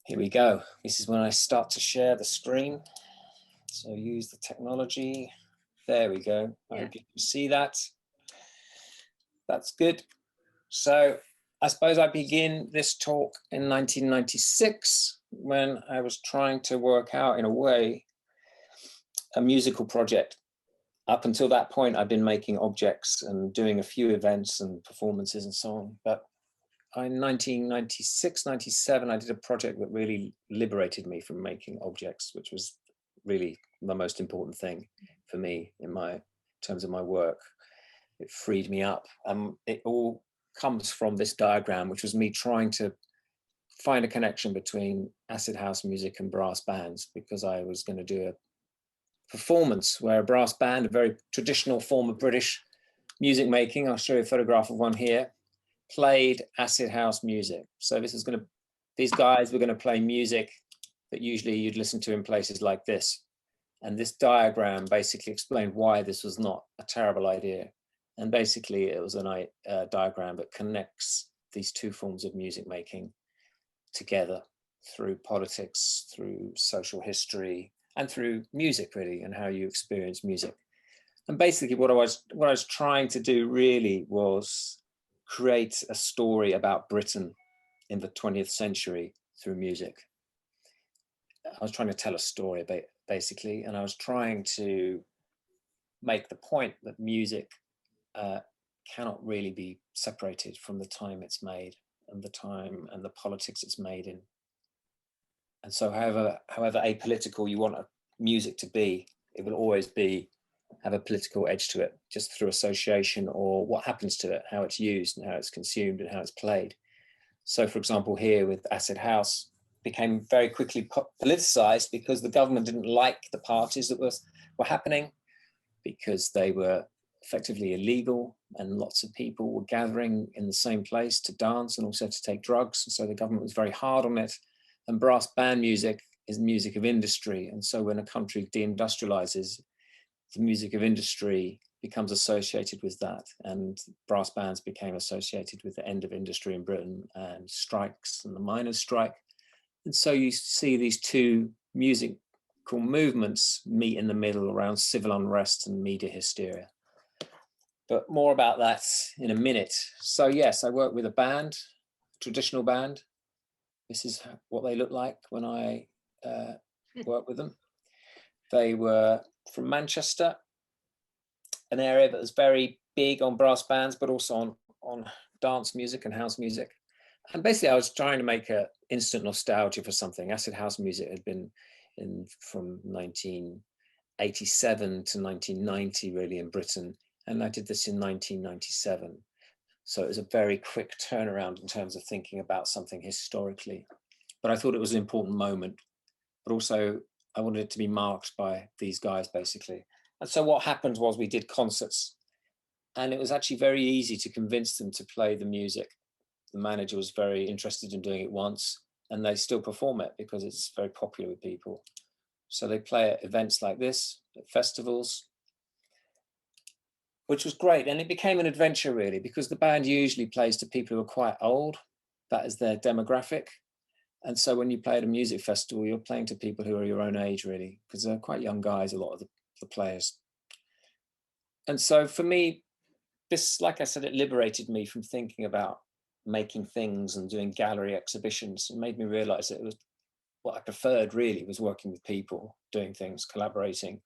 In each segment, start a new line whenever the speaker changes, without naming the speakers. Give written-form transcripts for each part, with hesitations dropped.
Here we go. This is when I start to share the screen. So use the technology. There we go. I hope you can see that. That's good. So I suppose I begin this talk in 1996 when I was trying to work out, in a way, a musical project. Up until that point, I'd been making objects and doing a few events and performances and so on. But in 1996, 97, I did a project that really liberated me from making objects, which was really the most important thing for me in terms of my work. It freed me up. It all comes from this diagram, which was me trying to find a connection between acid house music and brass bands, because I was going to do a performance where a brass band, a very traditional form of British music making, I'll show you a photograph of one here, played acid house music. So these guys were going to play music that usually you'd listen to in places like this. And this diagram basically explained why this was not a terrible idea. And basically it was a diagram that connects these two forms of music making together through politics, through social history, and through music, really, and how you experience music. And basically what I was trying to do really was create a story about Britain in the 20th century through music. I was trying to tell a story, basically, and I was trying to make the point that music cannot really be separated from the time it's made and the time and the politics it's made in. And so however apolitical you want music to be, it will always have a political edge to it, just through association or what happens to it, how it's used and how it's consumed and how it's played. So for example, here with Acid House, became very quickly politicized because the government didn't like the parties that were happening, because they were effectively illegal and lots of people were gathering in the same place to dance and also to take drugs. And so the government was very hard on it. And brass band music is music of industry. And so when a country deindustrializes, the music of industry becomes associated with that. And brass bands became associated with the end of industry in Britain and strikes and the miners' strike. And so you see these two musical movements meet in the middle around civil unrest and media hysteria. But more about that in a minute. So yes, I work with a band, traditional band. This is what they look like when I work with them. They were from Manchester, an area that was very big on brass bands, but also on dance music and house music. And basically I was trying to make an instant nostalgia for something. Acid house music had been from 1987 to 1990 really in Britain. And I did this in 1997. So it was a very quick turnaround in terms of thinking about something historically. But I thought it was an important moment, but also I wanted it to be marked by these guys basically. And so what happened was we did concerts, and it was actually very easy to convince them to play the music. The manager was very interested in doing it once, and they still perform it because it's very popular with people. So they play at events like this, at festivals, which was great. And it became an adventure really, because the band usually plays to people who are quite old. That is their demographic. And so when you play at a music festival, you're playing to people who are your own age really, because they're quite young guys, a lot of the players. And so for me, this, like I said, it liberated me from thinking about making things and doing gallery exhibitions. It made me realize that it was what I preferred really, was working with people, doing things, collaborating,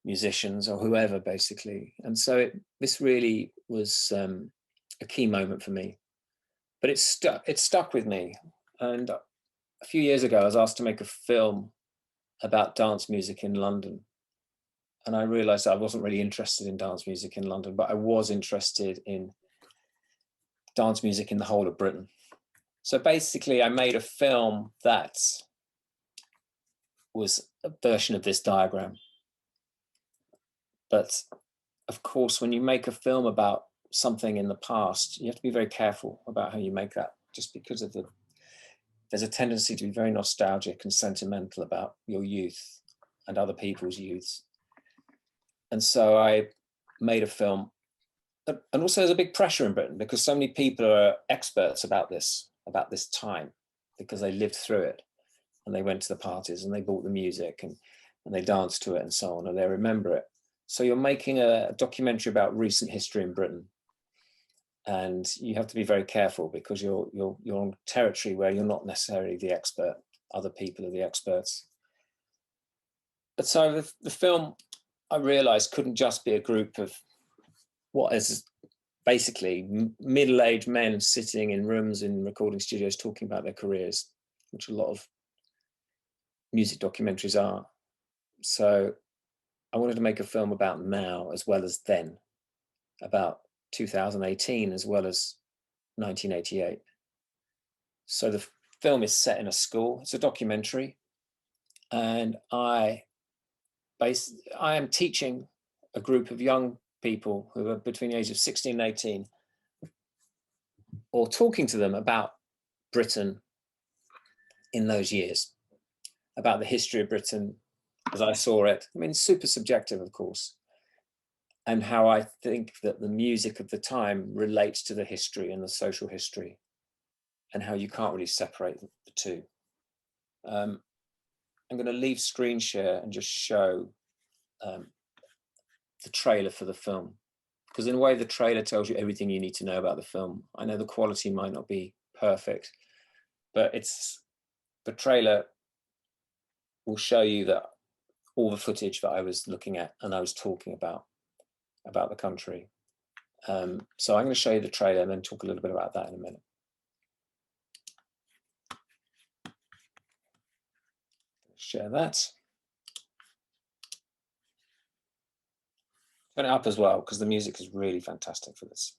musicians or whoever basically. And so this really was a key moment for me, but it stuck with me. And a few years ago I was asked to make a film about dance music in London, and I realized I wasn't really interested in dance music in London, but I was interested in dance music in the whole of Britain. So basically I made a film that was a version of this diagram. But of course, when you make a film about something in the past, you have to be very careful about how you make that, just because of there's a tendency to be very nostalgic and sentimental about your youth and other people's youths. And so I made a film. And also there's a big pressure in Britain because so many people are experts about this time. because they lived through it, and they went to the parties and they bought the music and they danced to it and so on, and they remember it. So you're making a documentary about recent history in Britain, and you have to be very careful because you're on territory where you're not necessarily the expert. Other people are the experts. But so the film, I realized, couldn't just be a group of what is basically middle-aged men sitting in rooms in recording studios talking about their careers, which a lot of music documentaries are. So I wanted to make a film about now as well as then, about 2018 as well as 1988. So the film is set in a school. It's a documentary, and I am teaching a group of young people who are between the ages of 16 and 18, or talking to them about Britain in those years, about the history of Britain as I saw it. I mean, super subjective, of course, and how I think that the music of the time relates to the history and the social history, and how you can't really separate the two. I'm going to leave screen share and just show the trailer for the film, because in a way the trailer tells you everything you need to know about the film. I know the quality might not be perfect, but the trailer will show you that all the footage that I was looking at and I was talking about the country. So I'm going to show you the trailer and then talk a little bit about that in a minute. Share that. Turn it up as well, because the music is really fantastic for this.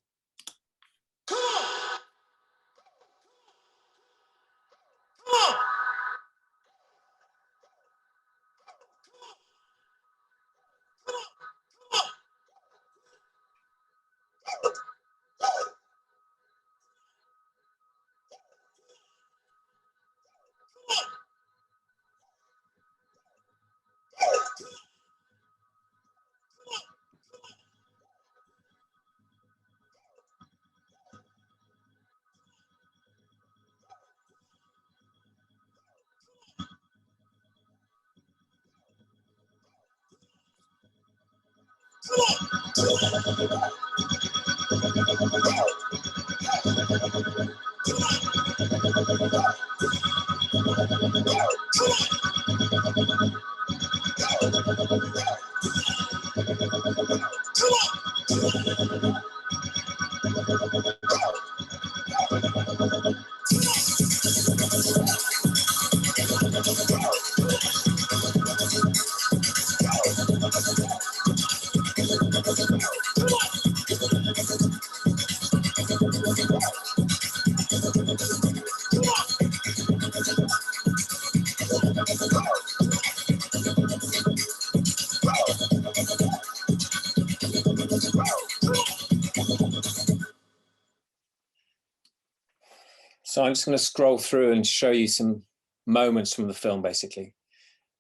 So I'm just going to scroll through and show you some moments from the film, basically.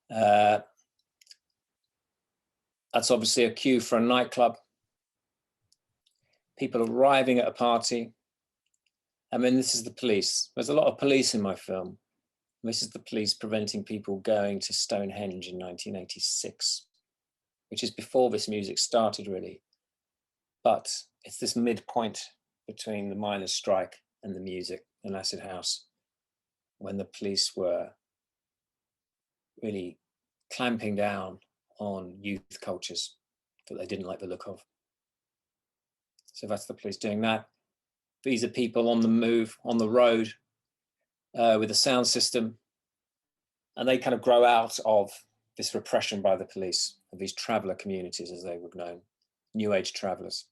That's obviously a cue for a nightclub. People arriving at a party. I mean, this is the police. There's a lot of police in my film. This is the police preventing people going to Stonehenge in 1986, which is before this music started, really. But it's this midpoint between the miners' strike and the music in Acid House, when the police were really clamping down on youth cultures that they didn't like the look of. So that's the police doing that. These are people on the move, on the road, with a sound system, and they kind of grow out of this repression by the police of these traveller communities, as they were known, New Age travellers.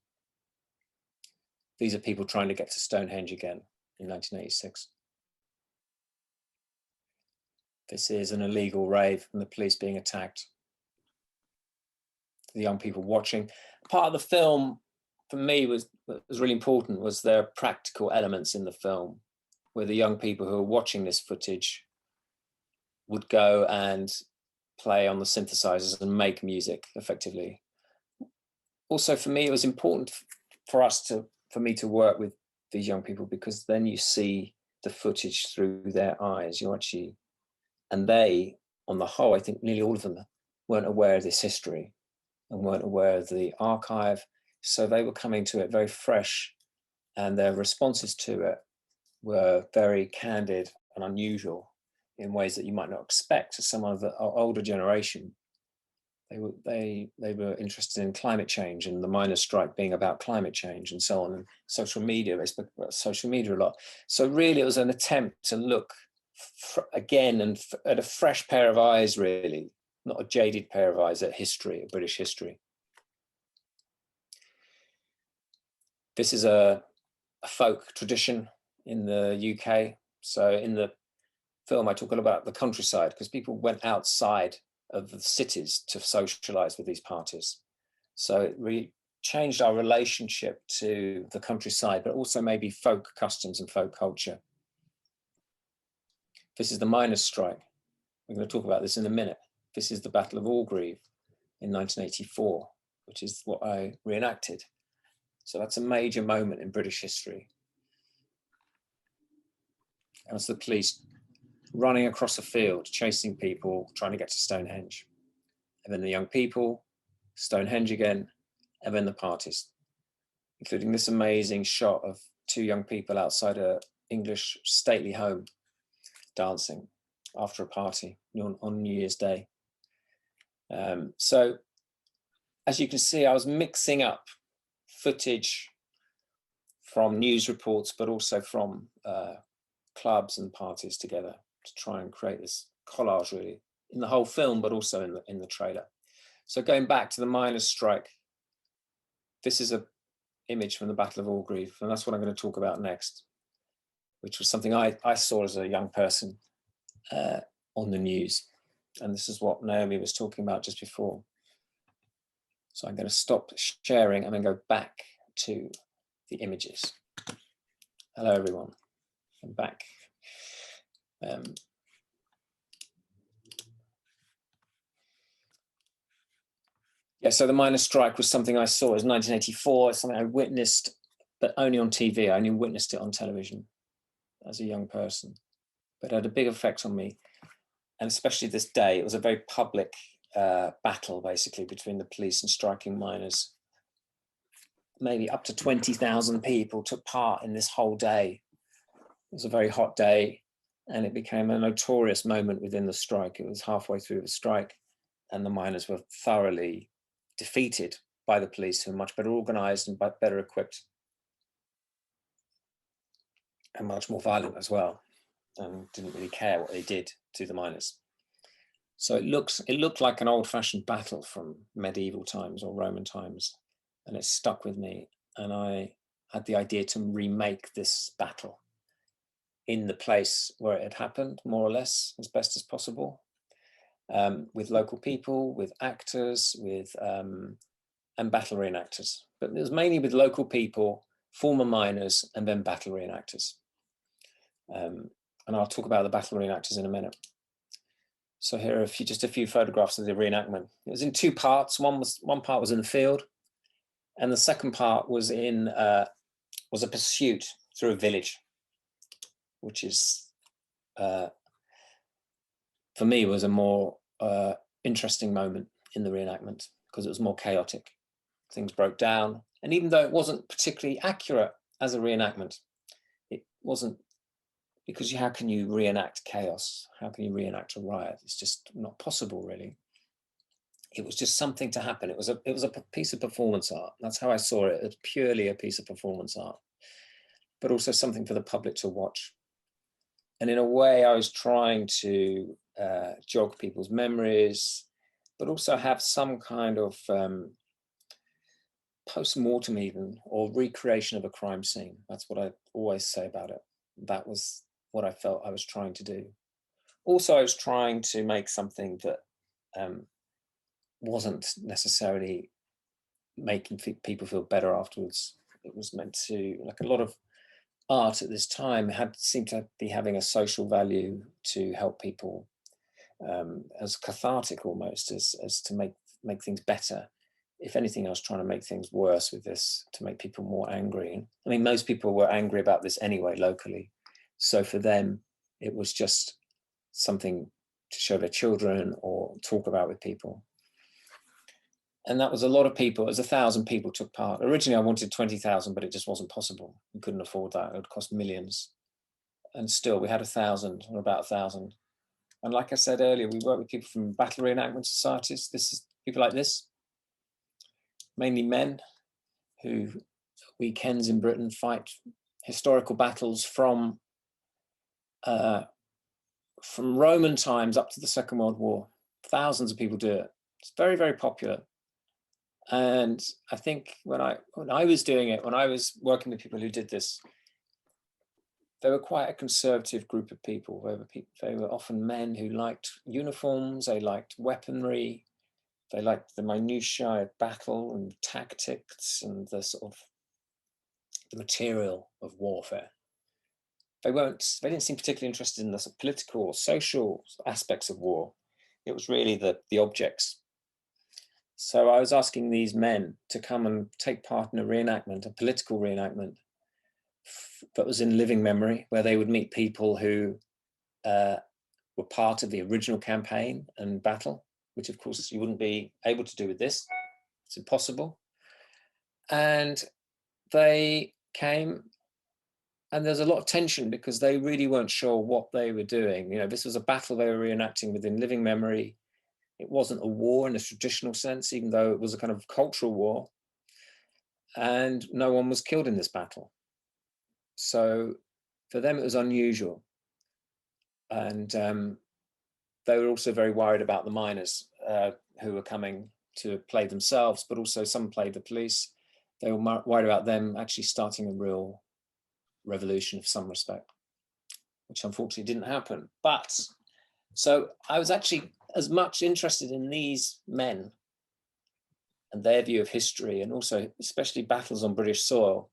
These are people trying to get to Stonehenge again in 1986. This is an illegal rave and the police being attacked. The young people watching. Part of the film, for me, was really important, was there are practical elements in the film where the young people who are watching this footage would go and play on the synthesizers and make music effectively. Also, for me, it was important for me to work with these young people, because then you see the footage through their eyes. You're actually, and they, on the whole, I think nearly all of them weren't aware of this history and weren't aware of the archive. So they were coming to it very fresh, and their responses to it were very candid and unusual in ways that you might not expect to someone of the older generation. They were interested in climate change and the miners' strike being about climate change and so on, and social media. They spoke about social media a lot. So really, it was an attempt to look again and at a fresh pair of eyes, really, not a jaded pair of eyes, at history, at British history. This is a folk tradition in the UK. So in the film, I talk a lot about the countryside because people went outside of the cities to socialize with these parties. So it really changed our relationship to the countryside, but also maybe folk customs and folk culture. This is the miners' strike. We're going to talk about this in a minute. This is the Battle of Orgreave in 1984, which is what I reenacted. So that's a major moment in British history. That's the police running across a field, chasing people, trying to get to Stonehenge. And then the young people, Stonehenge again, and then the parties, including this amazing shot of two young people outside an English stately home dancing after a party on New Year's Day. So as you can see, I was mixing up footage from news reports, but also from clubs and parties together to try and create this collage, really, in the whole film, but also in the trailer. So going back to the miners' strike, this is an image from the Battle of Orgreave, and that's what I'm going to talk about next, which was something I saw as a young person on the news. And this is what Naomi was talking about just before. So I'm going to stop sharing and then go back to the images. Hello, everyone. I'm back. Yeah, so the miners' strike was something I saw. It was 1984. It's something I witnessed, but only on TV. I only witnessed it on television as a young person, but it had a big effect on me. And especially this day, it was a very public battle, basically, between the police and striking miners. Maybe up to 20,000 people took part in this whole day. It was a very hot day, and it became a notorious moment within the strike. It was halfway through the strike, and the miners were thoroughly defeated by the police, who were much better organized and better equipped, and much more violent as well, and didn't really care what they did to the miners. So it looked like an old-fashioned battle from medieval times or Roman times, and it stuck with me. And I had the idea to remake this battle in the place where it had happened, more or less, as best as possible, with local people, with actors, and battle reenactors. But it was mainly with local people, former miners, and then battle reenactors. And I'll talk about the battle reenactors in a minute. So here are just a few photographs of the reenactment. It was in two parts. One part was in the field, and the second part was a pursuit through a village, which is, for me, was a more interesting moment in the reenactment because it was more chaotic. Things broke down, and even though it wasn't particularly accurate as a reenactment, it wasn't, because how can you reenact chaos? How can you reenact a riot? It's just not possible, really. It was just something to happen. It was a piece of performance art. That's how I saw it. It was purely a piece of performance art, but also something for the public to watch. And in a way, I was trying to jog people's memories, but also have some kind of post-mortem even, or recreation of a crime scene. That's what I always say about it. That was what I felt I was trying to do. Also, I was trying to make something that wasn't necessarily making people feel better afterwards. It was meant to, like a lot of art at this time, seemed to be having a social value to help people, as cathartic almost, as to make things better. If anything, I was trying to make things worse with this, to make people more angry. I mean, most people were angry about this anyway, locally, So for them, it was just something to show their children or talk about with people. And that was a lot of people. It was 1,000 people took part. Originally, I wanted 20,000, but it just wasn't possible. We couldn't afford that. It would cost millions. And still, we had 1,000, or about 1,000. And like I said earlier, we work with people from battle reenactment societies. This is people like this, mainly men who weekends in Britain fight historical battles from Roman times up to the Second World War. Thousands of people do it. It's very, very popular. And I think when I was doing it, when I was working with people who did this, they were quite a conservative group of people. They were often men who liked uniforms, they liked weaponry, they liked the minutiae of battle and tactics and the sort of the material of warfare. They didn't seem particularly interested in the sort of political or social aspects of war. It was really the objects. So I was asking these men to come and take part in a reenactment, a political reenactment that was in living memory, where they would meet people who were part of the original campaign and battle, which of course you wouldn't be able to do with this. It's impossible. And they came, and there's a lot of tension because they really weren't sure what they were doing. You know, this was a battle they were reenacting within living memory. It wasn't a war in a traditional sense, even though it was a kind of cultural war. And no one was killed in this battle. So for them, it was unusual. And they were also very worried about the miners who were coming to play themselves, but also some played the police. They were worried about them actually starting a real revolution of some respect, which unfortunately didn't happen. But so I was actually as much interested in these men and their view of history, and also especially battles on British soil,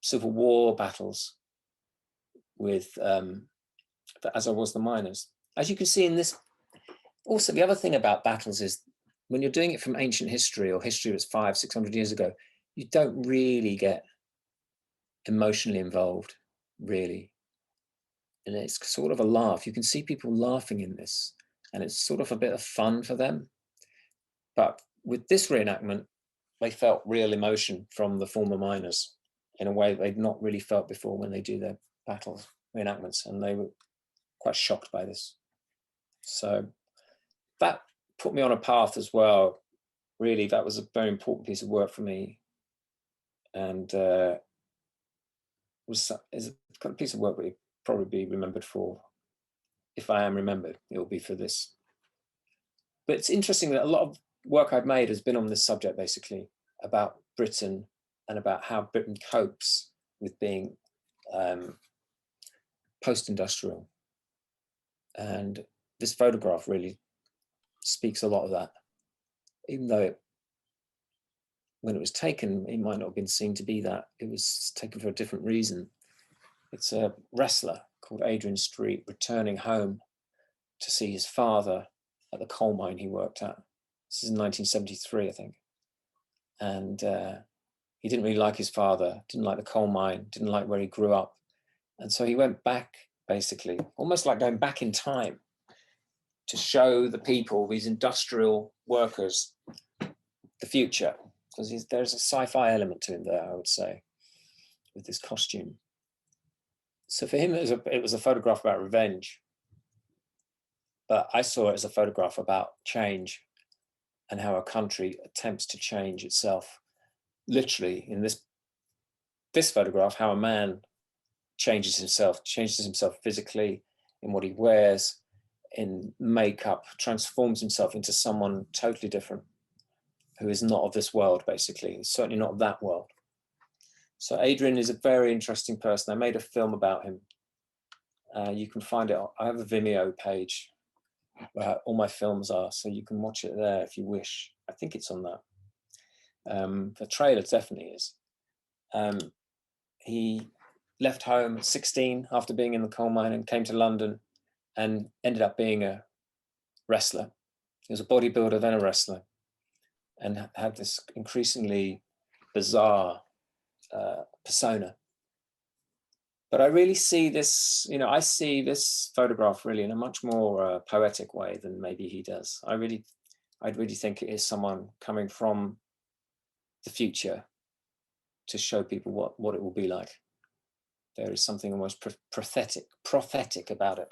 Civil War battles, with as I was the miners. As you can see in this, also the other thing about battles is when you're doing it from ancient history or history that's 500-600 years ago, you don't really get emotionally involved, really. And it's sort of a laugh. You can see people laughing in this, and it's sort of a bit of fun for them. But with this reenactment, they felt real emotion from the former miners in a way they'd not really felt before when they do their battle reenactments, and they were quite shocked by this. So that put me on a path as well. Really, that was a very important piece of work for me, and is a kind of piece of work that you'll probably be remembered for. If I am remembered, it will be for this. But it's interesting that a lot of work I've made has been on this subject, basically, about Britain and about how Britain copes with being post-industrial. And this photograph really speaks a lot of that, even though when it was taken, it might not have been seen to be that. It was taken for a different reason. It's a wrestler called Adrian Street returning home to see his father at the coal mine he worked at. This is in 1973, I think. And he didn't really like his father, didn't like the coal mine, didn't like where he grew up. And so he went back, basically, almost like going back in time to show the people, these industrial workers, the future. Because there's a sci-fi element to him there, I would say, with this costume. So for him, it was a photograph about revenge. But I saw it as a photograph about change and how a country attempts to change itself. Literally, in this photograph, how a man changes himself physically, in what he wears, in makeup, transforms himself into someone totally different, who is not of this world, basically, certainly not of that world. So Adrian is a very interesting person. I made a film about him. You can find it. I have a Vimeo page where all my films are, so you can watch it there if you wish. I think it's on that. The trailer definitely is. He left home at 16 after being in the coal mine and came to London and ended up being a wrestler. He was a bodybuilder, then a wrestler, and had this increasingly bizarre persona. But I really see this, I see this photograph really in a much more poetic way than maybe he does. I really think it is someone coming from the future to show people what it will be like. There is something almost prophetic about it.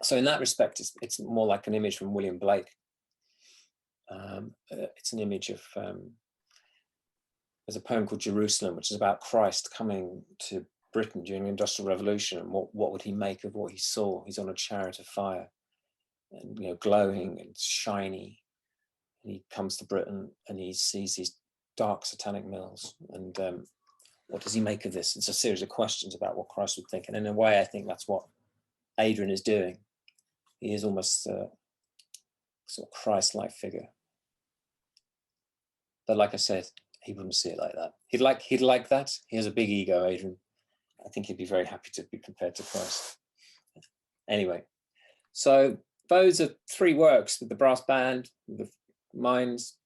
So in that respect, it's more like an image from William Blake. It's an image of, there's a poem called Jerusalem, which is about Christ coming to Britain during the Industrial Revolution, and what would he make of what he saw? He's on a chariot of fire, and glowing and shiny. And he comes to Britain and he sees these dark satanic mills, and what does he make of this? It's a series of questions about what Christ would think, and in a way, I think that's what Adrian is doing. He is almost a sort of Christ-like figure, but like I said, he wouldn't see it like that. He'd like that. He has a big ego, Adrian. I think he'd be very happy to be compared to Christ. Anyway, so those are 3 works with the brass band, the mines,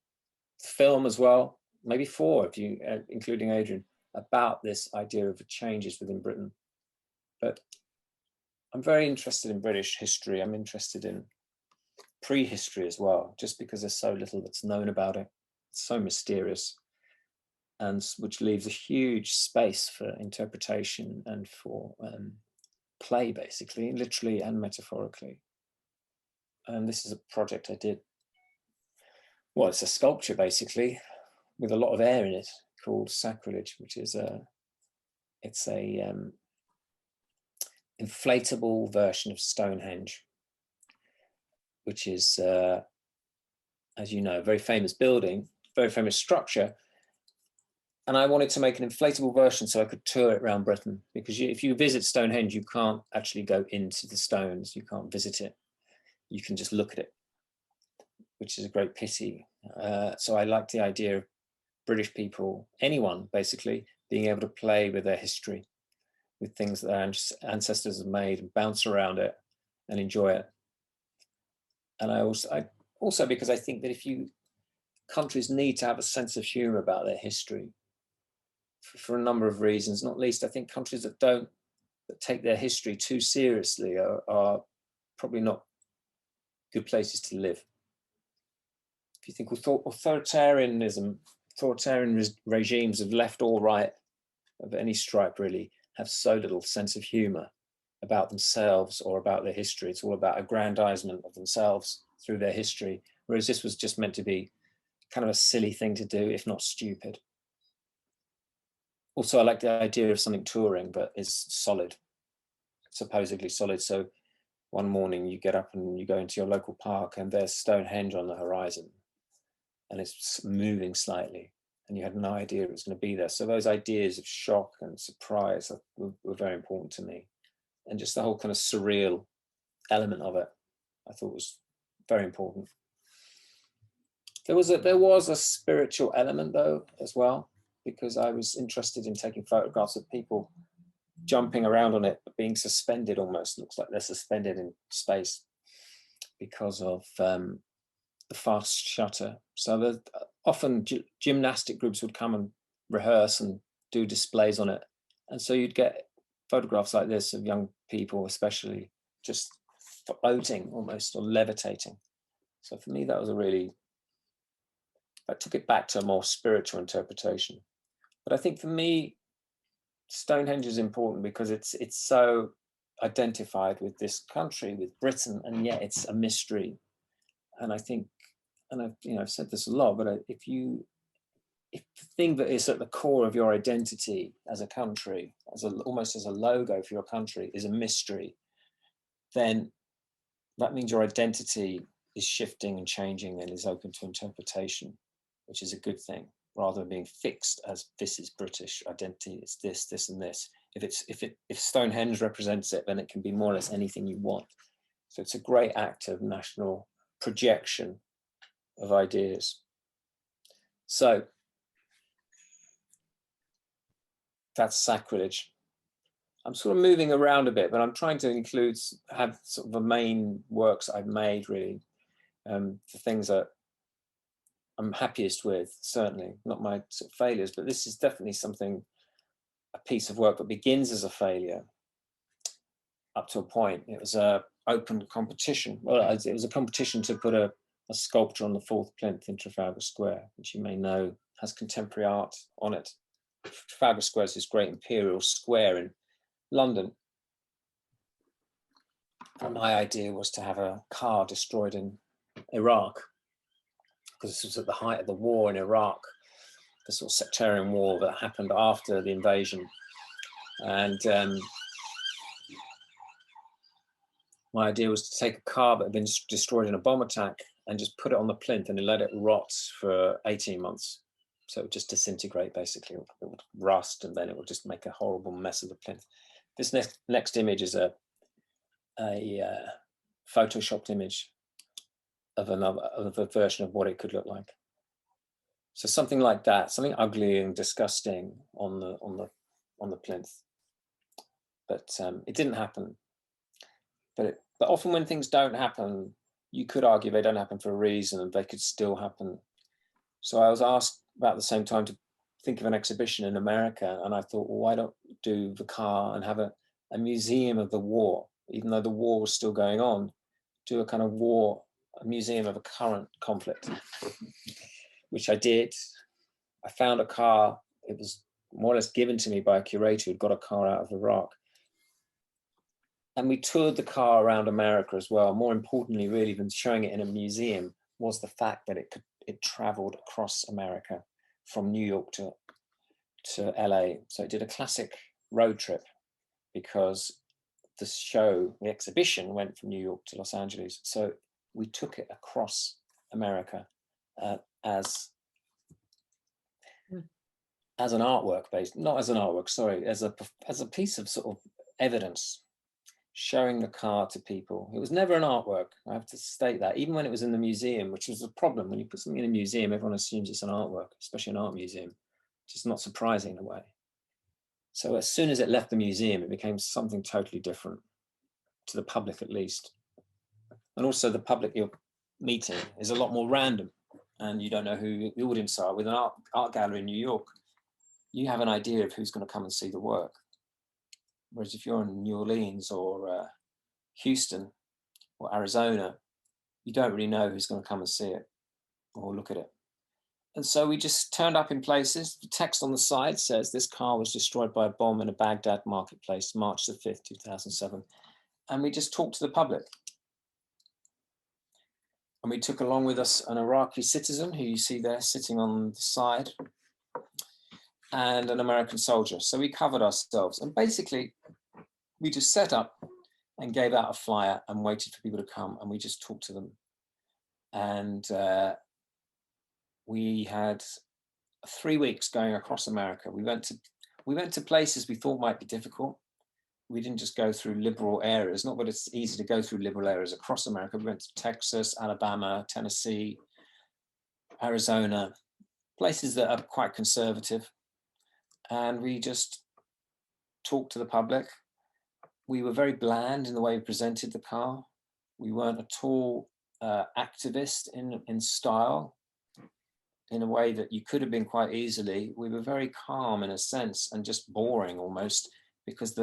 film as well, maybe 4 if you including Adrian, about this idea of the changes within Britain. But I'm very interested in British history. I'm interested in prehistory as well, just because there's so little that's known about it. It's so mysterious, and which leaves a huge space for interpretation and for play, basically, literally and metaphorically. And this is a project I did. Well, it's a sculpture basically with a lot of air in it, called Sacrilege, which is it's a inflatable version of Stonehenge, which is, as you know, a very famous building, very famous structure. And I wanted to make an inflatable version so I could tour it around Britain, because if you visit Stonehenge, you can't actually go into the stones, you can't visit it, you can just look at it, which is a great pity. So I like the idea of British people, anyone basically, being able to play with their history, with things that their ancestors have made, and bounce around it and enjoy it. And I also because I think that countries need to have a sense of humor about their history for a number of reasons, not least I think countries that take their history too seriously are probably not good places to live. If you think authoritarian regimes of left or right, of any stripe really, have so little sense of humor about themselves or about their history. It's all about aggrandizement of themselves through their history, whereas this was just meant to be kind of a silly thing to do, if not stupid. Also, I like the idea of something touring, but is solid, supposedly solid. So one morning you get up and you go into your local park and there's Stonehenge on the horizon and it's moving slightly and you had no idea it was going to be there. So those ideas of shock and surprise were very important to me. And just the whole kind of surreal element of it, I thought was very important. There was a spiritual element though as well, because I was interested in taking photographs of people jumping around on it, but being suspended almost. Looks like they're suspended in space because of the fast shutter. So often gymnastic groups would come and rehearse and do displays on it. And so you'd get photographs like this of young people, especially just floating almost or levitating. So for me, that was I took it back to a more spiritual interpretation. But I think for me, Stonehenge is important because it's so identified with this country, with Britain, and yet it's a mystery. And I think, and I've said this a lot, but if the thing that is at the core of your identity as a country, almost as a logo for your country, is a mystery, then that means your identity is shifting and changing and is open to interpretation, which is a good thing, rather than being fixed as this is British identity, it's this, this, and this. If Stonehenge represents it, then it can be more or less anything you want. So it's a great act of national projection of ideas. So that's Sacrilege. I'm sort of moving around a bit, but I'm trying to have sort of the main works I've made really, the things that I'm happiest with, certainly not my sort of failures, but this is definitely something a piece of work that begins as a failure up to a point. It was a open competition. Well, it was a competition to put a sculpture on the fourth plinth in Trafalgar Square, which you may know has contemporary art on it. Trafalgar Square is this great imperial square in London. And my idea was to have a car destroyed in Iraq, because this was at the height of the war in Iraq, the sort of sectarian war that happened after the invasion. And my idea was to take a car that had been destroyed in a bomb attack and just put it on the plinth and let it rot for 18 months. So it would just disintegrate, basically. It would rust, and then it would just make a horrible mess of the plinth. This next image is a photoshopped image of a version of what it could look like. So something like that, something ugly and disgusting on the plinth. But it didn't happen. But often when things don't happen, you could argue they don't happen for a reason, and they could still happen. So I was asked about the same time to think of an exhibition in America, and I thought, well, why don't do the car and have a museum of the war, even though the war was still going on, do a kind of a museum of a current conflict, which I did. I found a car. It was more or less given to me by a curator who'd got a car out of Iraq. And we toured the car around America as well. More importantly, really, than showing it in a museum, was the fact that it traveled across America from New York to LA. So it did a classic road trip, because the exhibition went from New York to Los Angeles. So we took it across America as an artwork, not as an artwork, sorry, as a piece of sort of evidence, showing the car to people. It was never an artwork, I have to state that, even when it was in the museum, which was a problem. When you put something in a museum, everyone assumes it's an artwork, especially an art museum, which is not surprising in a way. So as soon as it left the museum, it became something totally different, to the public at least. And also the public you're meeting is a lot more random, and you don't know who the audience are. With an art gallery in New York, you have an idea of who's going to come and see the work. Whereas if you're in New Orleans or Houston or Arizona, you don't really know who's going to come and see it or look at it. And so we just turned up in places. The text on the side says this car was destroyed by a bomb in a Baghdad marketplace, March the 5th, 2007. And we just talked to the public. And we took along with us an Iraqi citizen, who you see there sitting on the side, and an American soldier. So we covered ourselves. And basically, we just set up and gave out a flyer and waited for people to come, and we just talked to them. And we had 3 weeks going across America. We went to places we thought might be difficult. We didn't just go through liberal areas. Not that it's easy to go through liberal areas across America. We went to Texas, Alabama, Tennessee, Arizona, places that are quite conservative. And we just talked to the public. We were very bland in the way we presented the car. We weren't at all activist in style, in a way that you could have been quite easily. We were very calm in a sense, and just boring almost, because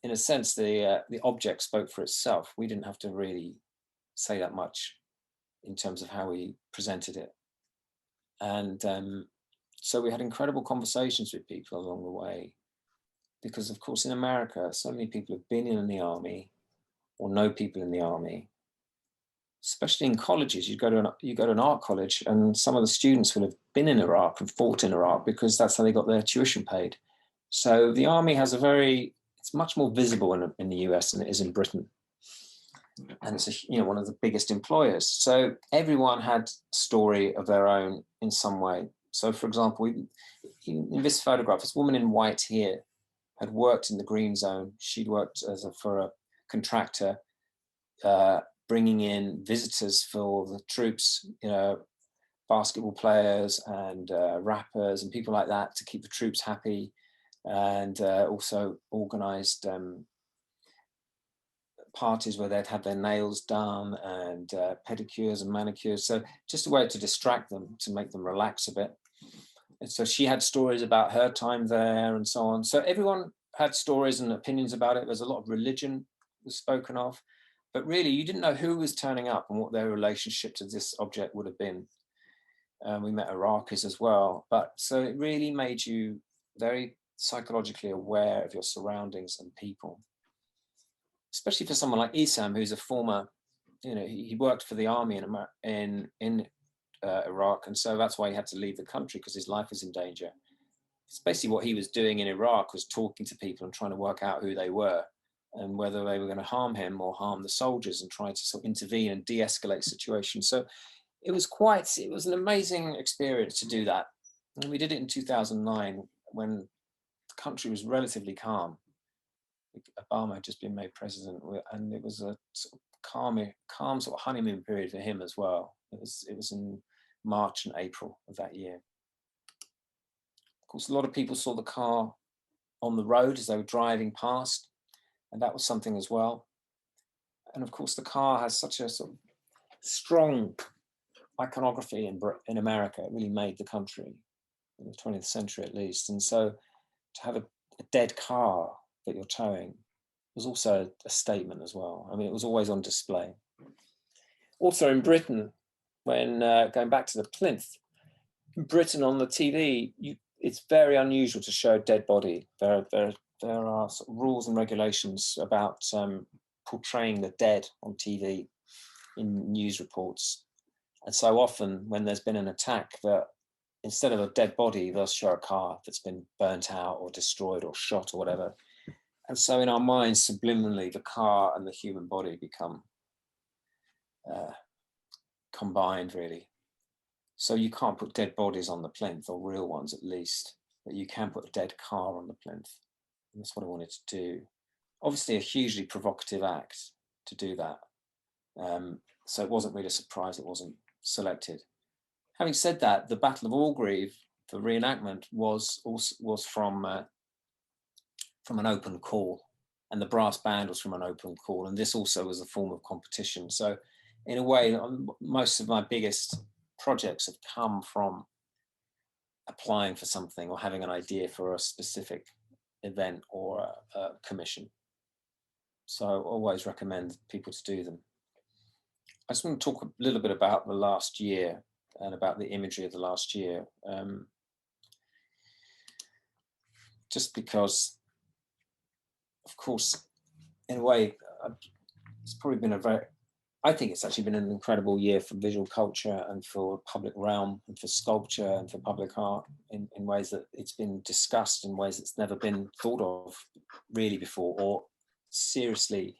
in a sense the object spoke for itself. We didn't have to really say that much in terms of how we presented it. And so we had incredible conversations with people along the way, because of course in America, so many people have been in the army or know people in the army, especially in colleges. You go to an art college, and some of the students will have been in Iraq and fought in Iraq, because that's how they got their tuition paid. So the army has it's much more visible in the US than it is in Britain. And it's one of the biggest employers. So everyone had a story of their own in some way. So for example, in this photograph, this woman in white here had worked in the green zone. She'd worked for a contractor, bringing in visitors for the troops, basketball players and rappers and people like that, to keep the troops happy, and also organized parties where they'd have their nails done, and pedicures and manicures. So just a way to distract them, to make them relax a bit. And so she had stories about her time there and so on. So everyone had stories and opinions about it. There's a lot of religion was spoken of, but really you didn't know who was turning up and what their relationship to this object would have been. We met Iraqis as well, but so it really made you very psychologically aware of your surroundings and people, especially for someone like Issam, who's a former, he worked for the army in Iraq, and so that's why he had to leave the country, because his life was in danger. It's basically what he was doing in Iraq, was talking to people and trying to work out who they were and whether they were going to harm him or harm the soldiers, and try to sort of intervene and de-escalate situations. So it was an amazing experience to do that. And we did it in 2009 when the country was relatively calm. Obama had just been made president, and it was a sort of calm sort of honeymoon period for him as well. It was in March and April of that year. Of course, a lot of people saw the car on the road as they were driving past, and that was something as well. And of course, the car has such a sort of strong iconography in America. It really made the country in the 20th century at least. And so to have a dead car that you're towing was also a statement as well. I mean, it was always on display. Also in Britain, when going back to the plinth, in Britain on the TV, it's very unusual to show a dead body. There are sort of rules and regulations about portraying the dead on TV in news reports. And so often when there's been an attack, that instead of a dead body, they'll show a car that's been burnt out or destroyed or shot or whatever. And so in our minds, subliminally, the car and the human body become combined, really. So you can't put dead bodies on the plinth, or real ones at least, but you can put a dead car on the plinth. And that's what I wanted to do. Obviously a hugely provocative act to do that. So it wasn't really a surprise it wasn't selected. Having said that, the Battle of Orgreave, the reenactment, was from an open call, and the brass band was from an open call, and this also was a form of competition. So in a way, most of my biggest projects have come from applying for something or having an idea for a specific event or a commission. So I always recommend people to do them. I just want to talk a little bit about the last year and about the imagery of the last year. Just because, of course, in a way, it's probably been I think it's actually been an incredible year for visual culture and for public realm and for sculpture and for public art in ways that it's been discussed in ways that's never been thought of really before, or seriously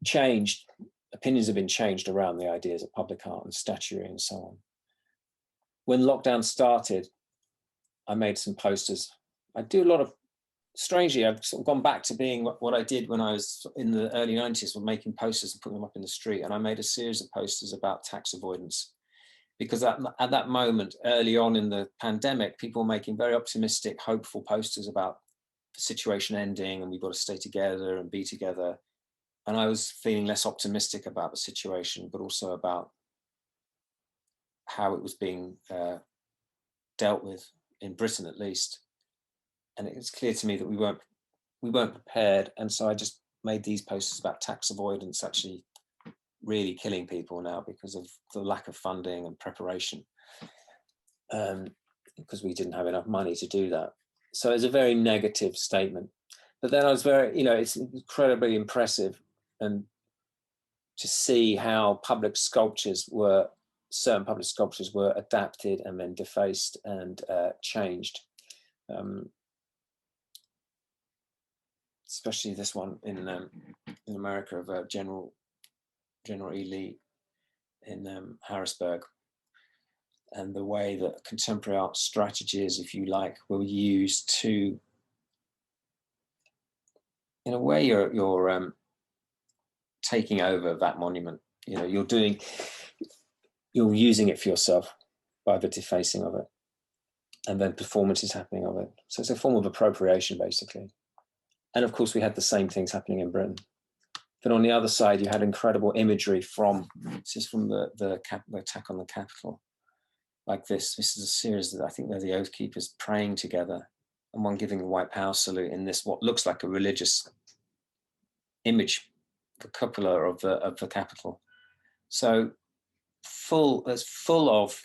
changed. Opinions have been changed around the ideas of public art and statuary and so on. When lockdown started, I made some posters. I do a lot of, strangely, I've sort of gone back to being what I did when I was in the early 90s, with making posters and putting them up in the street. And I made a series of posters about tax avoidance, because at that moment, early on in the pandemic, people were making very optimistic, hopeful posters about the situation ending and we've got to stay together and be together. And I was feeling less optimistic about the situation, but also about how it was being dealt with in Britain, at least. And it's clear to me that we weren't prepared. And so I just made these posters about tax avoidance actually really killing people now because of the lack of funding and preparation, because we didn't have enough money to do that. So it's a very negative statement. But then I was very, it's incredibly impressive and to see how certain public sculptures were adapted and then defaced and changed. Especially this one in America of General E. Lee in Harrisburg, and the way that contemporary art strategies, if you like, were used to, in a way, you're taking over that monument. You're using it for yourself by the defacing of it, and then performance is happening of it. So it's a form of appropriation, basically. And of course, we had the same things happening in Britain. But on the other side, you had incredible imagery from the attack on the Capitol, like this. This is a series that I think they're the Oath Keepers praying together, and one giving a white power salute in this, what looks like a religious image, the cupola of the Capitol. So it's full of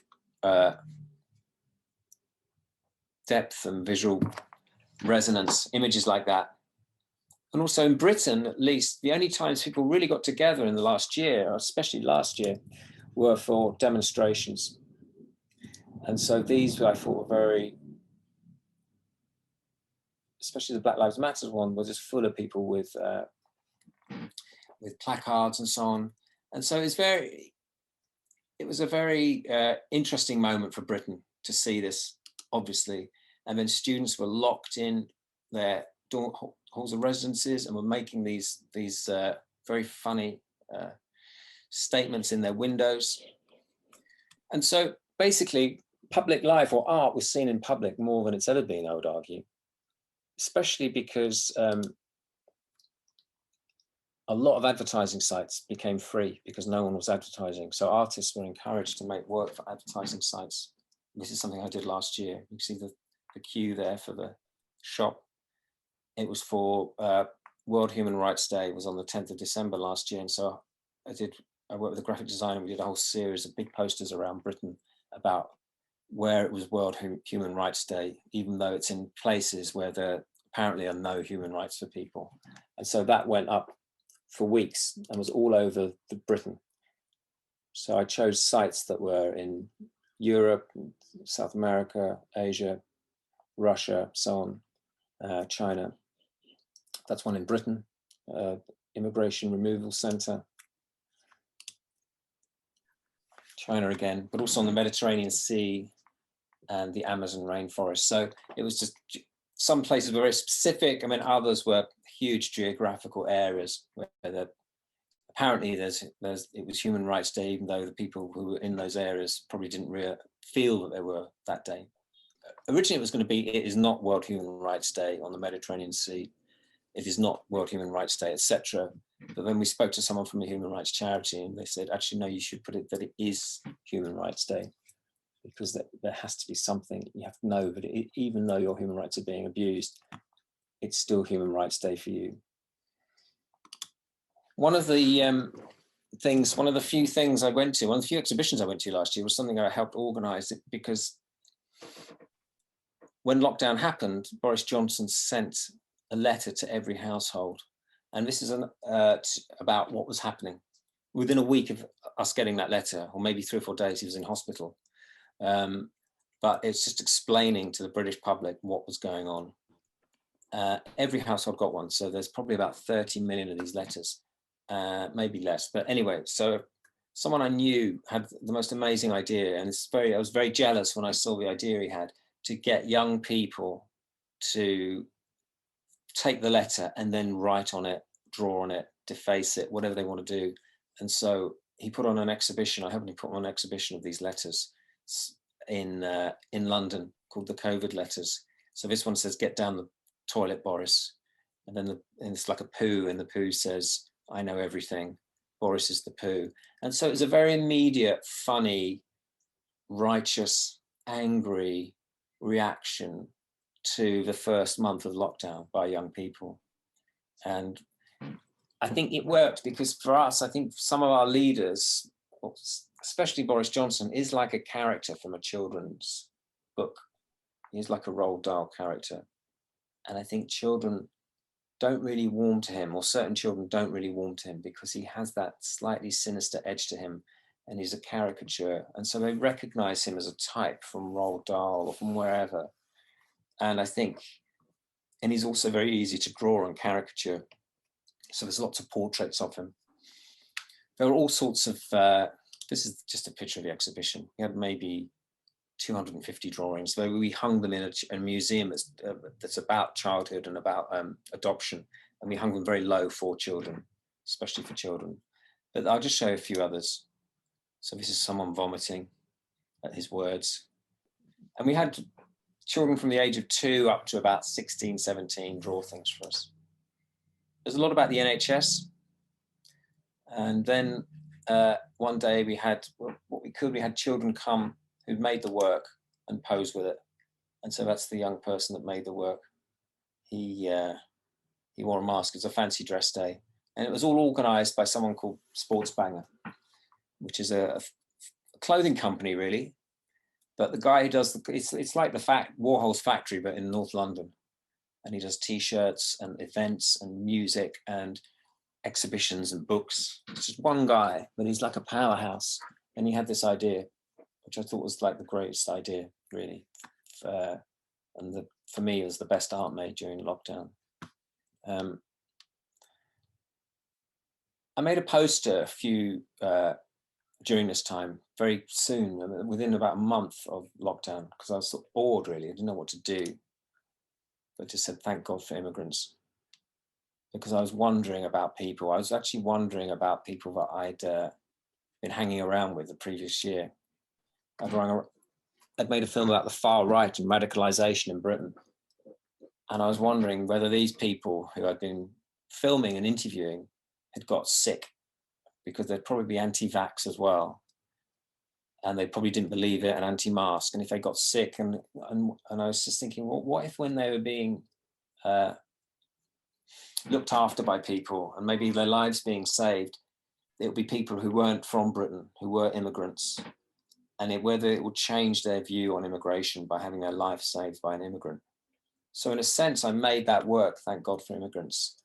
depth and visual resonance, images like that. And also in Britain, at least, the only times people really got together in the last year, especially last year, were for demonstrations. And so these I thought were very, especially the Black Lives Matter one, was just full of people with placards and so on. And so it was a very interesting moment for Britain to see this, obviously. And then students were locked in their halls of residences and were making these very funny statements in their windows. And so basically, public life or art was seen in public more than it's ever been, I would argue, especially because a lot of advertising sites became free because no one was advertising. So artists were encouraged to make work for advertising sites. This is something I did last year. You see the queue there for the shop. It was for World Human Rights Day. It was on the 10th of December last year. And so I worked with a graphic designer. We did a whole series of big posters around Britain about where it was World Human Rights Day, even though it's in places where there apparently are no human rights for people. And so that went up for weeks and was all over Britain. So I chose sites that were in Europe, South America, Asia, Russia, so on, China. That's one in Britain, Immigration Removal Center. China again, but also on the Mediterranean Sea and the Amazon rainforest. So it was just, some places were very specific. I mean, others were huge geographical areas where apparently it was Human Rights Day, even though the people who were in those areas probably didn't feel that they were that day. Originally, it was going to be, it is not World Human Rights Day on the Mediterranean Sea. It is not World Human Rights Day, etc. But then we spoke to someone from a human rights charity and they said, actually, no, you should put it that it is Human Rights Day, because there has to be something you have to know that even though your human rights are being abused, it's still Human Rights Day for you. One of the few things I went to, one of the few exhibitions I went to last year was something I helped organize, because when lockdown happened, Boris Johnson sent a letter to every household. And this is about what was happening. Within a week of us getting that letter, or maybe 3 or 4 days, he was in hospital. But it's just explaining to the British public what was going on. Every household got one. So there's probably about 30 million of these letters, maybe less. But anyway, so someone I knew had the most amazing idea. And I was very jealous when I saw the idea he had to get young people to take the letter and then write on it, draw on it, deface it, whatever they want to do. And so he put on an exhibition. I helped him put on an exhibition of these letters in London called the Covert Letters. So this one says, "Get down the toilet, Boris." And then it's like a poo, and the poo says, "I know everything. Boris is the poo." And so it's a very immediate, funny, righteous, angry reaction to the first month of lockdown by young people. And I think it worked because for us, I think some of our leaders, especially Boris Johnson, is like a character from a children's book. He's like a Roald Dahl character. And I think children don't really warm to him, or certain children don't really warm to him, because he has that slightly sinister edge to him, and he's a caricature. And so they recognize him as a type from Roald Dahl or from wherever. And I think, and he's also very easy to draw and caricature. So there's lots of portraits of him. There were all sorts of, this is just a picture of the exhibition. We had maybe 250 drawings, though we hung them in a museum that's about childhood and about adoption. And we hung them very low for children, especially for children. But I'll just show you a few others. So this is someone vomiting at his words. And we had children from the age of 2 up to about 16, 17 draw things for us. There's a lot about the NHS. And then one day we had we had children come who'd made the work and posed with it. And so that's the young person that made the work. He wore a mask. It was a fancy dress day. And it was all organized by someone called Sports Banger, which is a clothing company, really. But the guy who does it's like the Warhol's factory, but in North London. And he does T-shirts and events and music and exhibitions and books. It's just one guy, but he's like a powerhouse. And he had this idea, which I thought was like the greatest idea, really. And for me, it was the best art made during lockdown. I made a poster during this time, very soon, within about a month of lockdown, because I was sort of bored, really. I didn't know what to do. But just said, thank God for immigrants. Because I was wondering about people. I was actually wondering about people that I'd been hanging around with the previous year. I'd made a film about the far right and radicalization in Britain. And I was wondering whether these people who I'd been filming and interviewing had got sick, because they'd probably be anti-vax as well. And they probably didn't believe it, and anti-mask. And if they got sick, and I was just thinking, well, what if when they were being looked after by people and maybe their lives being saved, it would be people who weren't from Britain, who were immigrants, and whether it would change their view on immigration by having their life saved by an immigrant. So in a sense, I made that work, thank God for immigrants.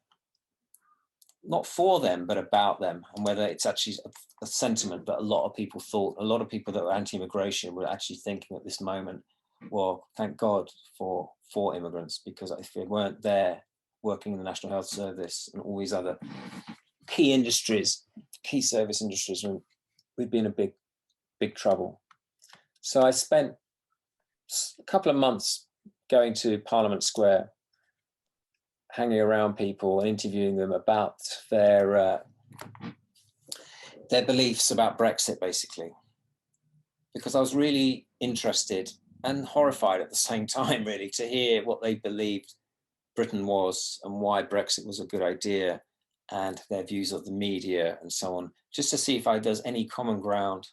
Not for them, but about them, and whether it's actually a sentiment that a lot of people that were anti-immigration were actually thinking at this moment, well, thank God for immigrants, because if they weren't there working in the National Health Service and all these other key industries, key service industries, we'd be in a big trouble. So I spent a couple of months going to Parliament Square, hanging around people and interviewing them about their beliefs about Brexit, basically, because I was really interested and horrified at the same time, really, to hear what they believed Britain was and why Brexit was a good idea, and their views of the media and so on, just to see if there's any common ground.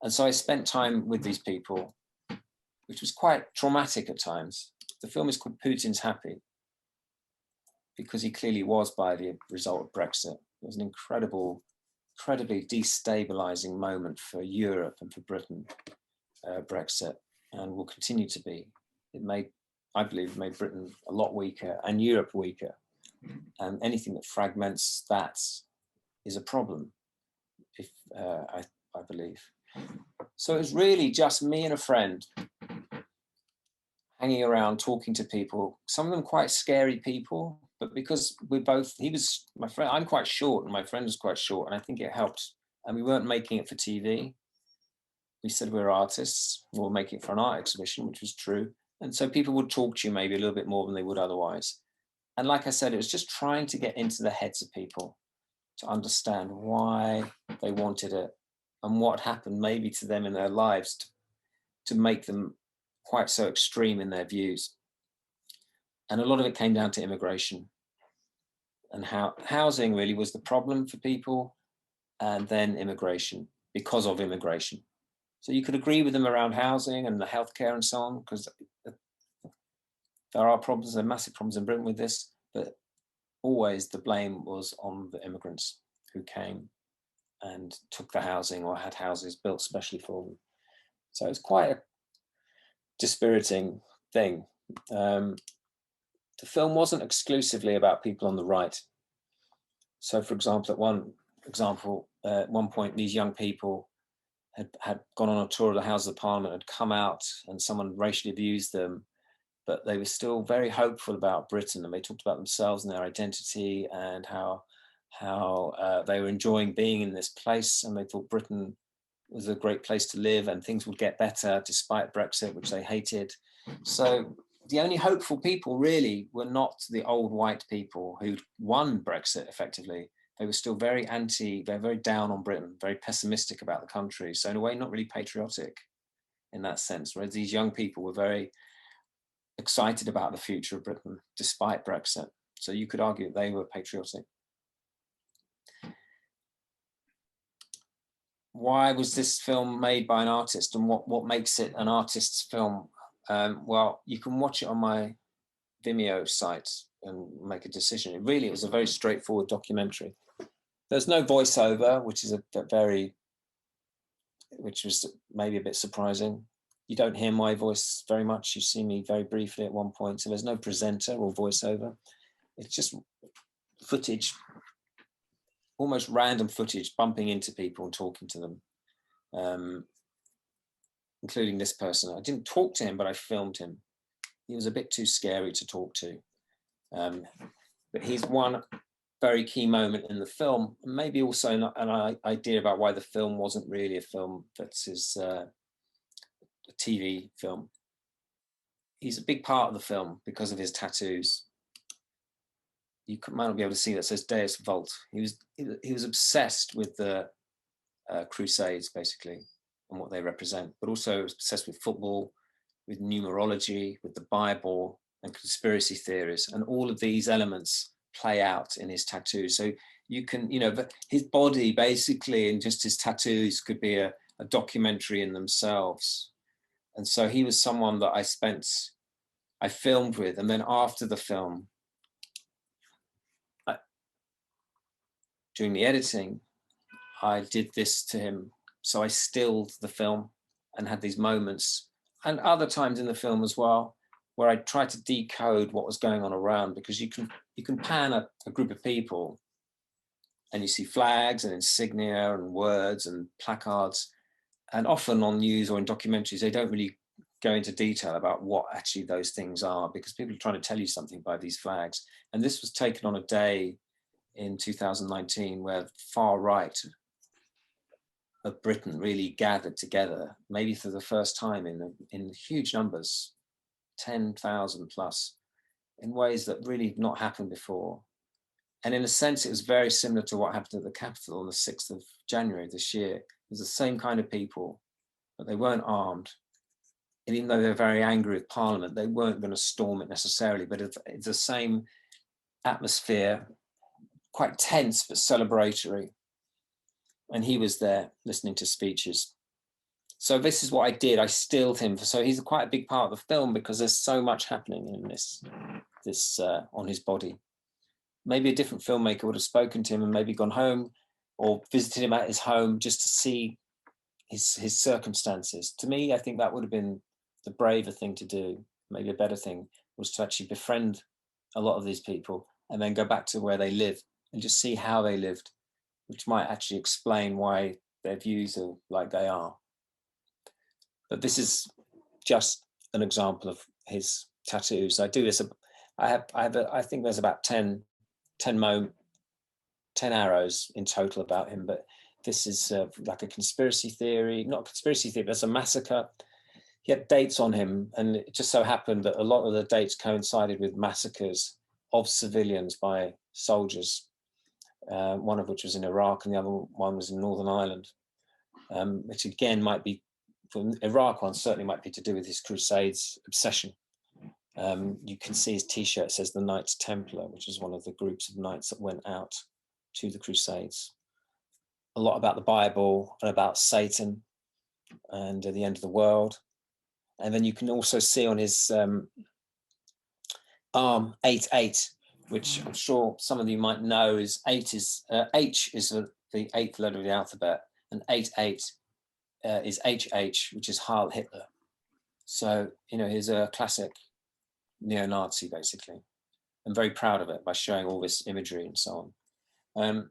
And so I spent time with these people, which was quite traumatic at times. The film is called Putin's Happy, because he clearly was by the result of Brexit. It was an incredibly destabilizing moment for Europe and for Britain, Brexit, and will continue to be. I believe, made Britain a lot weaker and Europe weaker. And anything that fragments that is a problem, I believe. So it was really just me and a friend hanging around, talking to people, some of them quite scary people, but because he was my friend, I'm quite short and my friend was quite short, and I think it helped. And we weren't making it for TV. We said we were artists, we were making it for an art exhibition, which was true. And so people would talk to you maybe a little bit more than they would otherwise. And like I said, it was just trying to get into the heads of people to understand why they wanted it and what happened maybe to them in their lives to make them quite so extreme in their views. And a lot of it came down to immigration, and how housing really was the problem for people, and then immigration, because of immigration. So you could agree with them around housing and the healthcare and so on, because there are problems, there are massive problems in Britain with this, but always the blame was on the immigrants who came and took the housing or had houses built specially for them. So it's quite a dispiriting thing. The film wasn't exclusively about people on the right. So for example, at one point, these young people had gone on a tour of the Houses of Parliament, had come out and someone racially abused them, but they were still very hopeful about Britain, and they talked about themselves and their identity and how they were enjoying being in this place, and they thought Britain was a great place to live and things would get better despite Brexit, which they hated. So the only hopeful people really were not the old white people who'd won Brexit effectively. They were still they're very down on Britain, very pessimistic about the country. So in a way, not really patriotic in that sense, whereas these young people were very excited about the future of Britain despite Brexit. So you could argue they were patriotic. why was this film made by an artist, and what makes it an artist's film? Well, you can watch it on my Vimeo site and make a decision. It was a very straightforward documentary. There's no voiceover, which was maybe a bit surprising. You don't hear my voice very much. You see me very briefly at one point. So there's no presenter or voiceover. It's just footage, almost random footage, bumping into people and talking to them, including this person. I didn't talk to him, but I filmed him. He was a bit too scary to talk to. But he's one very key moment in the film, maybe also an idea about why the film wasn't really a film, that is a TV film. He's a big part of the film because of his tattoos. You might not be able to see that. It says Deus Vult. He was obsessed with the Crusades, basically, and what they represent, but also obsessed with football, with numerology, with the Bible, and conspiracy theories, and all of these elements play out in his tattoos. So you can, but his body basically and just his tattoos could be a documentary in themselves. And so he was someone that I filmed with, and then after the film, during the editing, I did this to him. So I stilled the film and had these moments, and other times in the film as well, where I tried to decode what was going on around, because you can pan a group of people and you see flags and insignia and words and placards, and often on news or in documentaries, they don't really go into detail about what actually those things are, because people are trying to tell you something by these flags. And this was taken on a day in 2019 where far right of Britain really gathered together, maybe for the first time in huge numbers, 10,000 plus, in ways that really have not happened before. And in a sense, it was very similar to what happened at the Capitol on the 6th of January this year. It was the same kind of people, but they weren't armed. And even though they're very angry with Parliament, they weren't going to storm it necessarily, but it's the same atmosphere, quite tense, but celebratory. And he was there listening to speeches. So this is what I did. I stilled him. So he's quite a big part of the film because there's so much happening in this on his body. Maybe a different filmmaker would have spoken to him and maybe gone home or visited him at his home just to see his circumstances. To me, I think that would have been the braver thing to do. Maybe a better thing was to actually befriend a lot of these people and then go back to where they live and just see how they lived, which might actually explain why their views are like they are. But this is just an example of his tattoos. I do this. I think there's about 10 arrows in total about him. But this is like a conspiracy theory, not a conspiracy theory, but it's a massacre. He had dates on him, and it just so happened that a lot of the dates coincided with massacres of civilians by soldiers. One of which was in Iraq, and the other one was in Northern Ireland, which again might be, from Iraq one certainly might be to do with his Crusades obsession. You can see his T-shirt says the Knights Templar, which is one of the groups of knights that went out to the Crusades. A lot about the Bible and about Satan and the end of the world. And then you can also see on his arm 88, which I'm sure some of you might know is H is the 8th letter of the alphabet, and 88 is HH, which is Heil Hitler. So, he's a classic neo-Nazi, basically. I'm very proud of it by showing all this imagery and so on.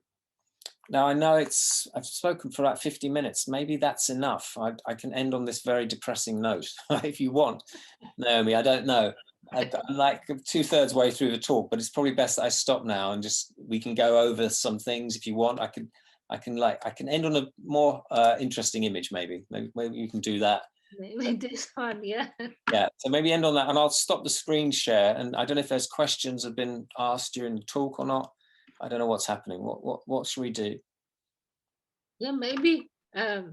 Now, I know I've spoken for about 50 minutes. Maybe that's enough. I can end on this very depressing note if you want, Naomi. I don't know. I'm like 2/3 way through the talk, but it's probably best that I stop now and we can go over some things if you want. I can end on a more interesting image, maybe you can do that.
Maybe this one, yeah.
Yeah, so maybe end on that, and I'll stop the screen share. And I don't know if there's questions have been asked during the talk or not. I don't know what's happening. What should we do?
Yeah, maybe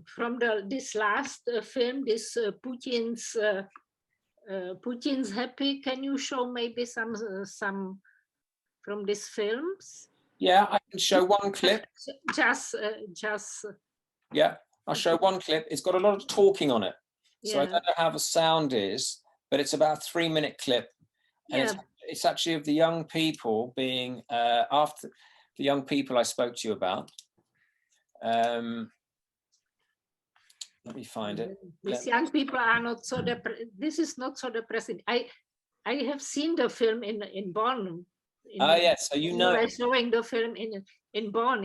from this last film, this Putin's Happy. Can you show maybe some from these films?
Yeah, I can show one clip.
Just.
Yeah. I'll show one clip. It's got a lot of talking on it. So I don't know how the sound is, but it's about a 3-minute clip. And it's actually of the young people being, after the young people I spoke to you about. Let me find it.
These young people are not so this is not so depressing. I have seen the film in Bonn.
Yes, so you know.
They're showing the film in Bonn,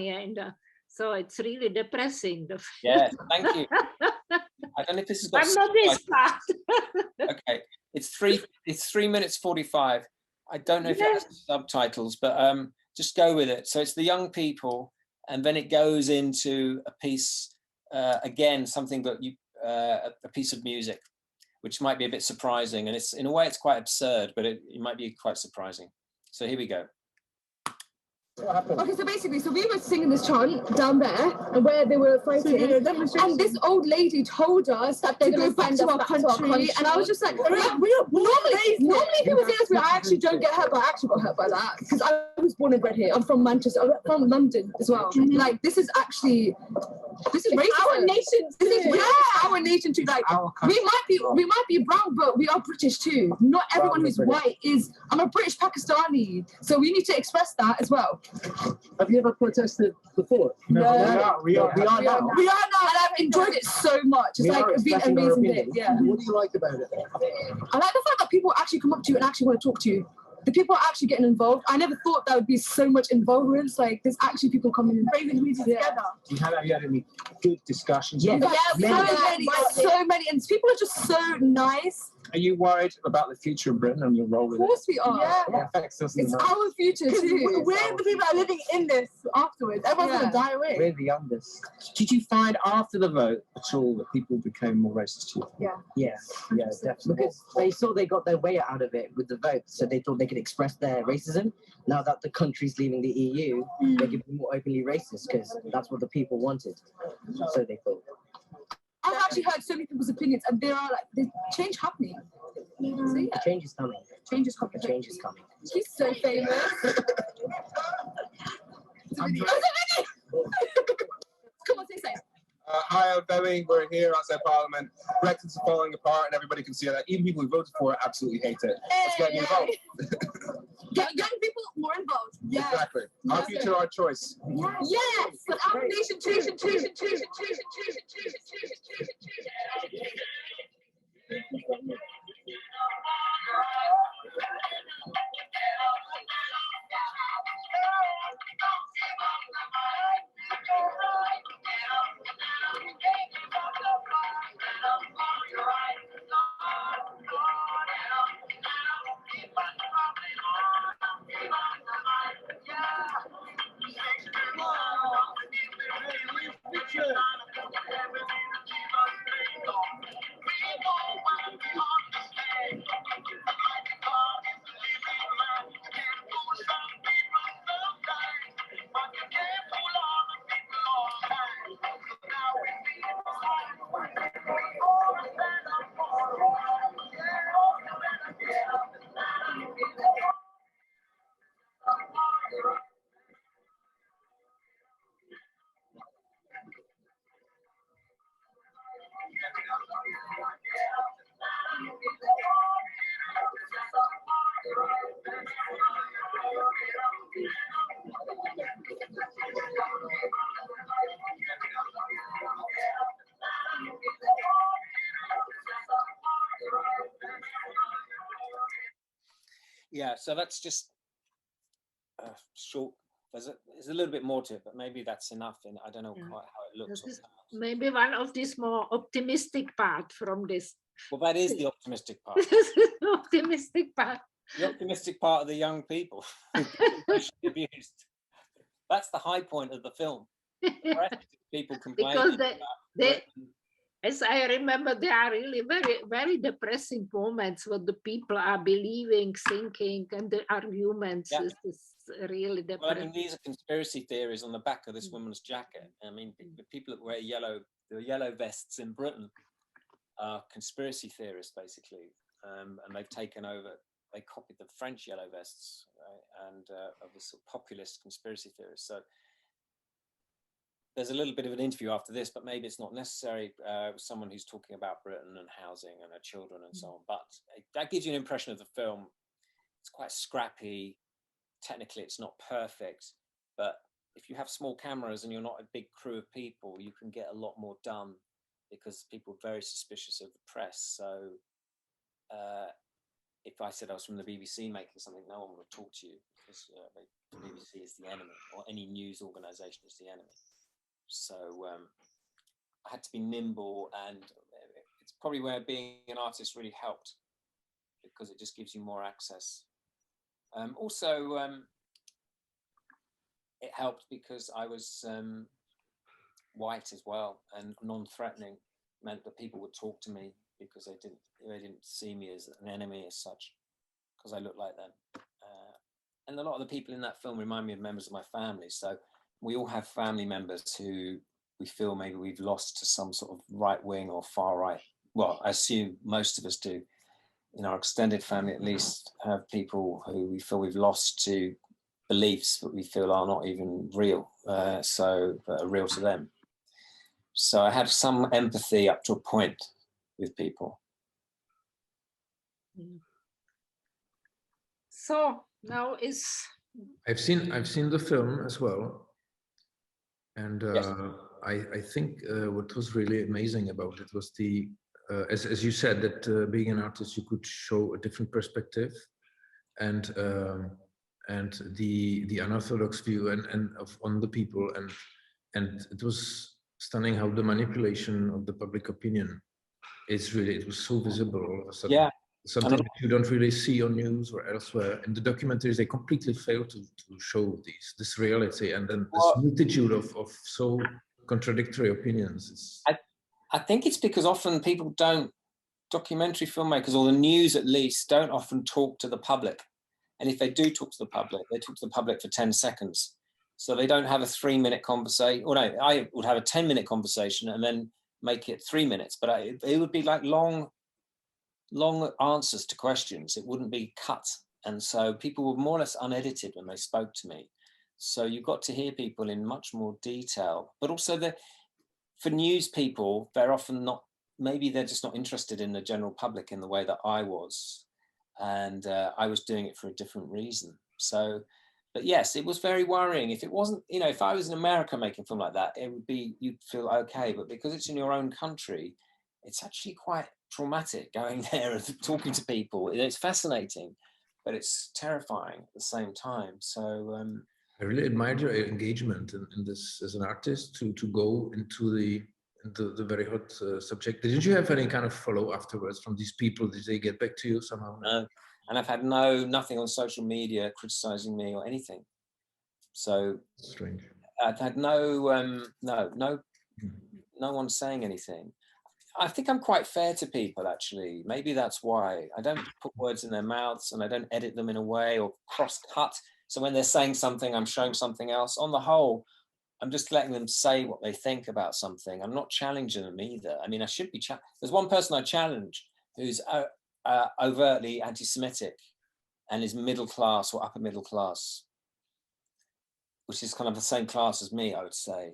so it's really depressing.
Yes, thank you. I don't know if this has got.
I'm not this part.
Okay, it's 3 minutes 45. I don't know if it has subtitles, but just go with it. So it's the young people, and then it goes into a piece again, something that you a piece of music, which might be a bit surprising, and it's in a way it's quite absurd, but it might be quite surprising. So here we go.
Okay, so basically, we were singing this chant down there, and where they were fighting, and this old lady told us that they're going to go back to our country, and I was just like, normally people say this, but I actually don't get hurt, but I actually got hurt by that, because I was born and bred here. I'm from Manchester, I'm from London as well. Like, this is racist. Our nation too. Our nation too. Like, we might be brown, but we are British too. Not everyone who's white is. I'm a British Pakistani, so we need to express that as well.
Have you ever protested before?
No.
We are now.
And I've enjoyed it so much. It's like been an amazing day. Yeah.
What do you like about it?
I like the fact that people actually come up to you and actually want to talk to you. The people are actually getting involved. I never thought that would be so much involvement. Like, there's actually people coming in, raising music together.
Have you had any good discussions?
So many, and people are just so nice.
Are you worried about the future of Britain and your role with it?
Of course we are.
It affects us.
It's our future too.
We're the people that are living in this afterwards. Everyone's gonna die away.
We're the youngest. Did you find after the vote at all that people became more racist to you?
Yeah, definitely. Because they saw they got their way out of it with the vote, so they thought they could express their racism. Now that the country's leaving the EU, they can be more openly racist because that's what the people wanted. So they thought.
I've actually heard so many people's opinions, and there are there's change happening. So yeah,
Change is coming.
Change is coming.
Change is coming.
She's so famous. Come on, say something.
Hi, I'm Bowie. We're here outside Parliament. Brexit's falling apart, and everybody can see that. Even people who voted for it absolutely hate it. Let's get involved.
Get young people more involved. Yeah.
Exactly. Our future, our choice.
Yes. Our nation,
Yeah, so that's just short. There's a little bit more to it, but maybe that's enough. And I don't know quite how it looks.
This is maybe one of these more optimistic part from this.
Well, that is the optimistic part.
Optimistic part.
The optimistic part of the young people abused. That's the high point of the film. People complaining
because they as I remember, there are really very, very depressing moments what the people are believing, thinking, and the arguments is really depressing.
Well, I mean, these are conspiracy theories on the back of this woman's jacket. I mean, the people that wear the yellow vests in Britain are conspiracy theorists, basically, and they've taken over. They copied the French yellow vests, right? And of the sort of populist conspiracy theorists. So there's a little bit of an interview after this, but maybe it's not necessary, with someone who's talking about Britain and housing and her children and so on. But that gives you an impression of the film. It's quite scrappy. Technically, it's not perfect, but if you have small cameras and you're not a big crew of people, you can get a lot more done because people are very suspicious of the press. So if I said I was from the BBC making something, no one would talk to you because the BBC is the enemy, or any news organisation is the enemy. So I had to be nimble, and it's probably where being an artist really helped because it just gives you more access. Also, it helped because I was white as well, and non-threatening meant that people would talk to me because they didn't see me as an enemy as such, because I looked like them. And a lot of the people in that film remind me of members of my family. So we all have family members who we feel maybe we've lost to some sort of right wing or far right. Well, I assume most of us do. In our extended family, at least, have people who we feel we've lost to beliefs that we feel are not even real, so that are real to them. So I had some empathy up to a point with people.
So now is
I've seen the film as well, and
Yes.
I think what was really amazing about it was the as you said, that being an artist you could show a different perspective, and the unorthodox view and on the people, and it was stunning how the manipulation of the public opinion is really, it was so visible all of a sudden.
Yeah.
Something that you don't really see on news or elsewhere. In the documentaries, they completely fail to show this reality, and then this multitude of so contradictory opinions.
I think it's because often people don't, documentary filmmakers or the news at least, don't often talk to the public. And if they do talk to the public, they talk to the public for 10 seconds. So they don't have a 3-minute conversation. Or no, I would have a 10-minute conversation and then make it 3 minutes. But it would be like long answers to questions. It wouldn't be cut. And so people were more or less unedited when they spoke to me. So you got to hear people in much more detail. But also for news people, they're often not, maybe they're just not interested in the general public in the way that I was. And I was doing it for a different reason. So, but yes, it was very worrying. If it wasn't, you know, if I was in America making a film like that, it would be, you'd feel okay. But because it's in your own country, it's actually quite traumatic going there and talking to people. It's fascinating, but it's terrifying at the same time. So
I really admired your engagement in this as an artist to go into the very hot subject. Did you have any kind of follow afterwards from these people? Did they get back to you somehow?
No, and I've had nothing on social media criticizing me or anything. So
strange.
I've had no one saying anything. I think I'm quite fair to people, actually. Maybe that's why. I don't put words in their mouths and I don't edit them in a way or cross-cut. So when they're saying something, I'm showing something else. On the whole, I'm just letting them say what they think about something. I'm not challenging them either. I mean, I should be there's one person I challenge who's overtly anti-Semitic and is middle class or upper middle class, which is kind of the same class as me, I would say.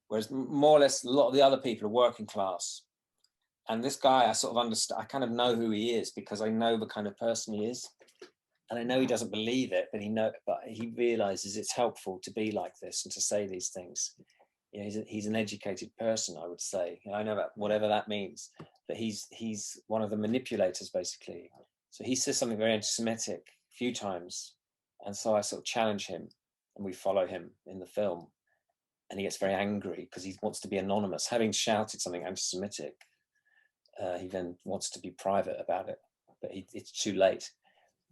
Whereas more or less a lot of the other people are working class. And this guy, I sort of understand, I kind of know who he is because I know the kind of person he is. And I know he doesn't believe it, but he realizes it's helpful to be like this and to say these things. You know, he's an educated person, I would say. You know, I know that whatever that means, but he's one of the manipulators, basically. So he says something very anti-Semitic a few times. And so I sort of challenge him and we follow him in the film. And he gets very angry because he wants to be anonymous. Having shouted something anti-Semitic, he then wants to be private about it, but it's too late.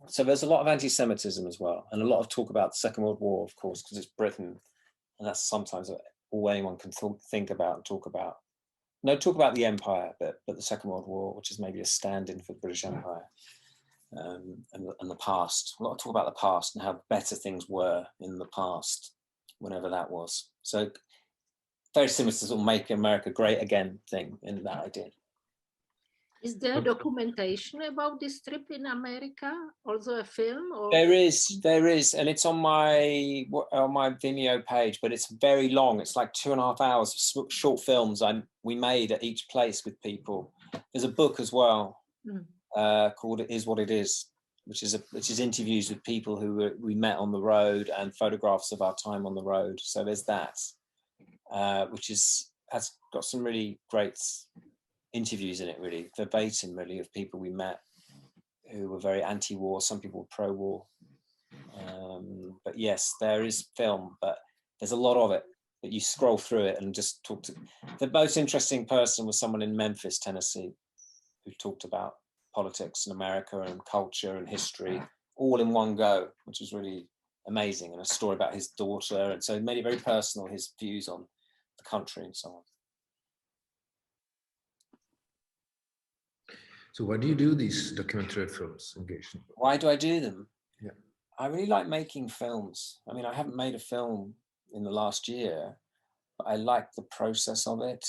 So there's a lot of anti-Semitism as well, and a lot of talk about the Second World War, of course, because it's Britain, and that's sometimes all anyone can think about and talk about. No, talk about the Empire, but the Second World War, which is maybe a stand-in for the British Empire, and the past. A lot of talk about the past and how better things were in the past, whenever that was. So very similar to sort of make America great again thing in that idea.
Is there documentation about this trip in America? Also a film? Or?
There is, and it's on my Vimeo page, but it's very long. It's like 2.5 hours of short films we made at each place with people. There's a book as well called "It Is What It Is," which is interviews with people who we met on the road and photographs of our time on the road. So there's that, which has got some really great interviews in it, really verbatim, really, of people we met who were very anti-war. Some people were pro-war. But yes, there is film, but there's a lot of it that you scroll through it and just talk to. The most interesting person was someone in Memphis, Tennessee, who talked about politics in America and culture and history all in one go, which was really amazing, and a story about his daughter, and so it made it very personal, his views on the country and so on.
So why do you do these documentary films, engagement?
Why do I do them?
Yeah,
I really like making films. I mean, I haven't made a film in the last year, but I like the process of it,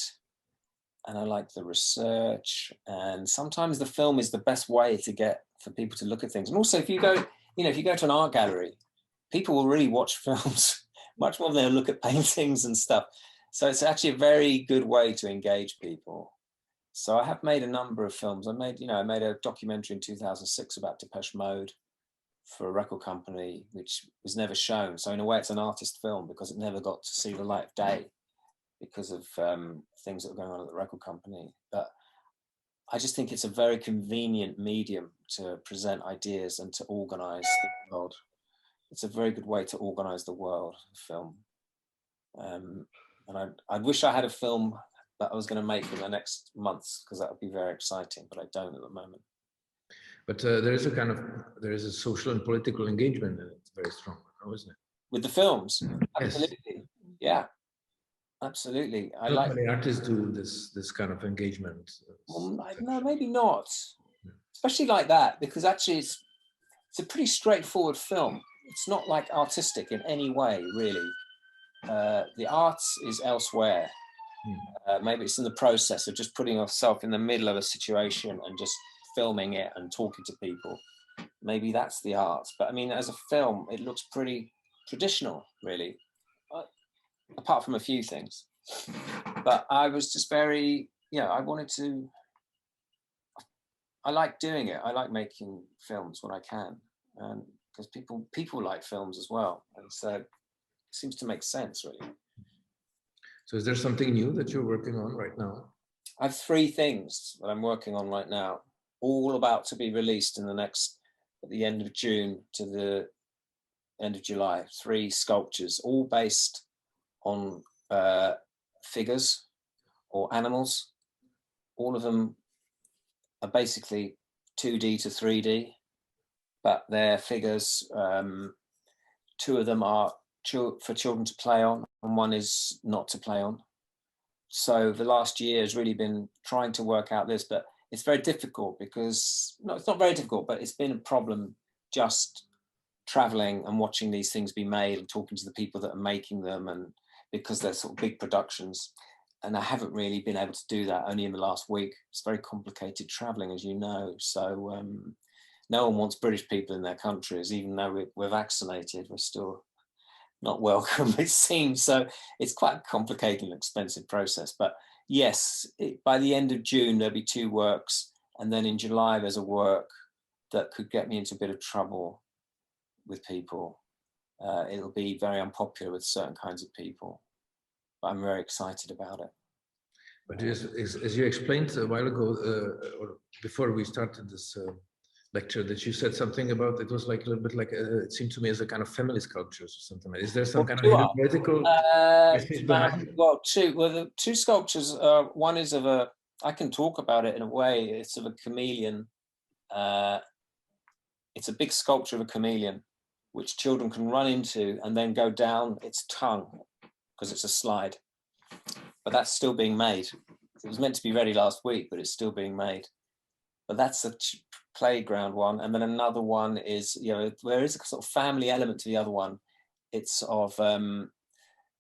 and I like the research, and sometimes the film is the best way to get for people to look at things. And also, if you go to an art gallery, people will really watch films much more than they'll look at paintings and stuff. So it's actually a very good way to engage people. So I have made a number of films. I made a documentary in 2006 about Depeche Mode for a record company, which was never shown. So in a way, it's an artist film because it never got to see the light of day because of things that were going on at the record company. But I just think it's a very convenient medium to present ideas and to organize the world. It's a very good way to organize the world, film. And I wish I had a film that I was going to make in the next months, because that would be very exciting, but I don't at the moment.
But there is a social and political engagement in it, very strong, isn't it?
With the films,
Yes.
absolutely, yeah, absolutely.
Not many artists do this kind of engagement.
Well, no, maybe not, especially like that, because actually it's a pretty straightforward film. It's not like artistic in any way, really. The art is elsewhere. Maybe it's in the process of just putting yourself in the middle of a situation and just filming it and talking to people. Maybe that's the art. But I mean, as a film, it looks pretty traditional, really, apart from a few things. But I was just very, I like doing it. I like making films when I can, because people like films as well. And so it seems to make sense, really.
So is there something new that you're working on right now?
I have 3 things that I'm working on right now, all about to be released at the end of June to the end of July. 3 sculptures, all based on figures or animals. All of them are basically 2D to 3D, but they're figures. 2 of them are for children to play on, and 1 is not to play on. So the last year has really been trying to work out this, but it's very difficult because, no, it's not very difficult, but it's been a problem just traveling and watching these things be made and talking to the people that are making them, and because they're sort of big productions. And I haven't really been able to do that only in the last week. It's very complicated traveling, as you know. So no one wants British people in their countries, even though we're vaccinated, we're still not welcome, it seems. So it's quite a complicated and expensive process. But yes, by the end of June, there'll be 2 works. And then in July, there's a work that could get me into a bit of trouble with people. It'll be very unpopular with certain kinds of people. But I'm very excited about it.
But as you explained a while ago, or before we started this lecture, that you said something about, it was like a little bit like, it seemed to me as a kind of family sculptures or something. Is there some kind of political message behind it?
Well, the 2 sculptures, one is of I can talk about it in a way, it's of a chameleon. It's a big sculpture of a chameleon, which children can run into and then go down its tongue, because it's a slide. But that's still being made. It was meant to be ready last week, but it's still being made. But that's a playground one. And then another one is, there is a sort of family element to the other one. It's of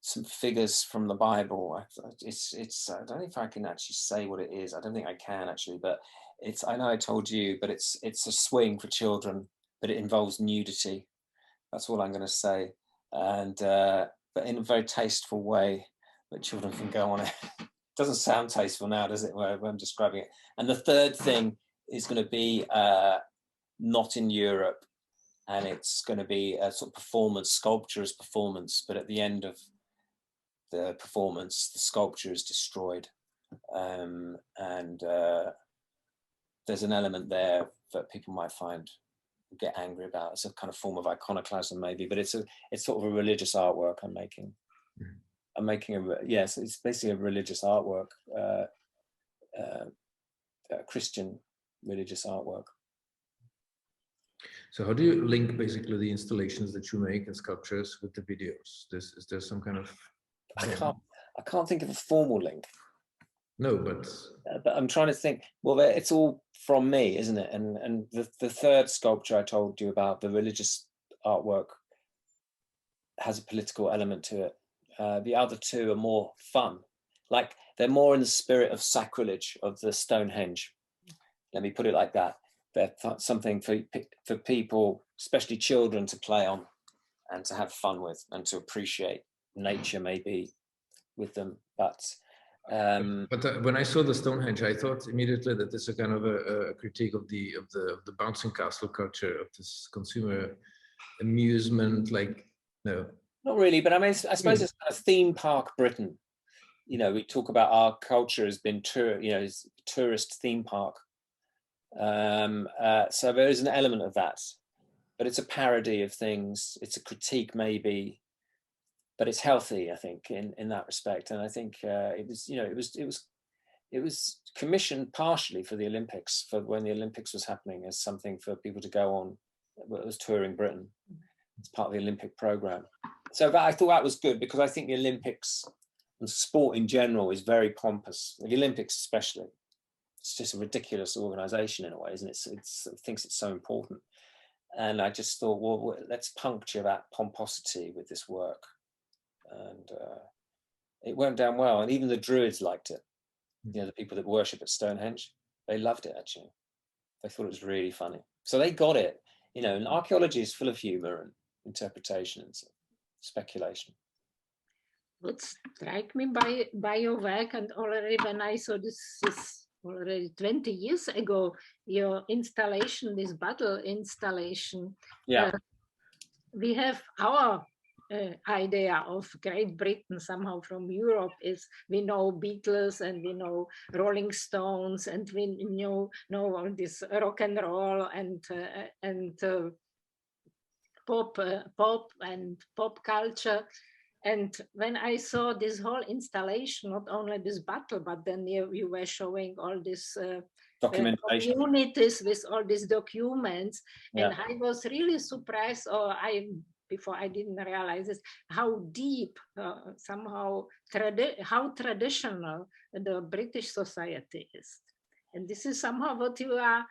some figures from the Bible. It's I don't know if I can actually say what it is. I don't think I can actually, but it's, I know I told you, but it's a swing for children, but it involves nudity. That's all I'm going to say, and but in a very tasteful way that children can go on it. Doesn't sound tasteful now, does it, when I'm describing it? And the third thing is going to be not in Europe, and it's going to be a sort of performance, sculpture as performance, but at the end of the performance, the sculpture is destroyed. There's an element there that people might get angry about. It's a kind of form of iconoclasm maybe, but it's sort of a religious artwork I'm making. I'm making yes, it's basically a religious artwork, Christian religious artwork.
So how do you link basically the installations that you make and sculptures with the videos? Is there some kind of...
I can't think of a formal link.
No, but
I'm trying to think. Well, it's all from me, isn't it? And the third sculpture I told you about, the religious artwork, has a political element to it. The other two are more fun, like they're more in the spirit of sacrilege of the Stonehenge. Let me put it like that. They're something for people, especially children, to play on and to have fun with and to appreciate nature maybe with them. But
when I saw the Stonehenge, I thought immediately that this is a kind of a critique of the bouncing castle culture, of this consumer amusement. Like, no,
not really. But I mean, I suppose it's kind of theme park Britain. You know, we talk about our culture as being tourist theme park. So there is an element of that, but it's a parody of things. It's a critique maybe, but it's healthy, I think, in that respect. And I think it was commissioned partially for the Olympics, for when the Olympics was happening, as something for people to go on. It was touring Britain. It's part of the Olympic program. So I thought that was good, because I think the Olympics and sport in general is very pompous. The Olympics especially. It's just a ridiculous organization in a way, isn't it? It thinks it's so important. And I just thought, well, let's puncture that pomposity with this work. And it went down well. And even the Druids liked it. You know, the people that worship at Stonehenge, they loved it, actually. They thought it was really funny. So they got it. You know, and archaeology is full of humor and interpretation and speculation.
What struck me by your work, and already when I saw this already 20 years ago, your installation, this battle installation.
Yeah.
We have our idea of Great Britain somehow from Europe is we know Beatles and we know Rolling Stones and we know all this rock and roll and pop and pop culture. And when I saw this whole installation, not only this battle, but then you were showing all this
documentation,
communities with all these documents,
yeah.
And I was really surprised, before I didn't realize this, how deep, somehow, how traditional the British society is. And this is somehow what you are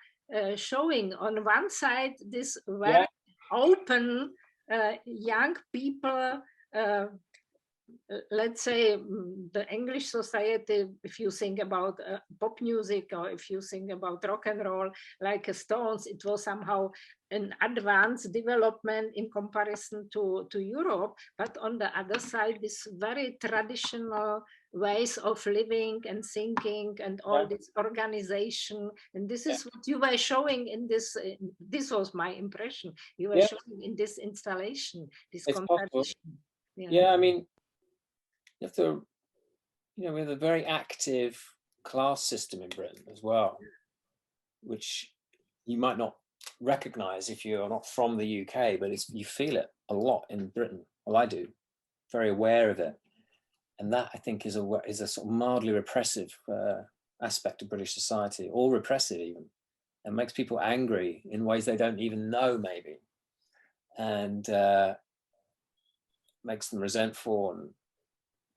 showing. On one side, this very open young people, let's say the English society, if you think about pop music or if you think about rock and roll, like Stones, it was somehow an advanced development in comparison to Europe. But on the other side, this very traditional ways of living and thinking and all this organization. And this is what you were showing in this, this was my impression, you were showing in this installation, this comparison.
Yeah, I mean, you have to, we have a very active class system in Britain as well, which you might not recognize if you're not from the UK, but you feel it a lot in Britain. Well, I do, very aware of it. And that, I think, is a sort of mildly repressive aspect of British society, or repressive even, and makes people angry in ways they don't even know, maybe. And makes them resentful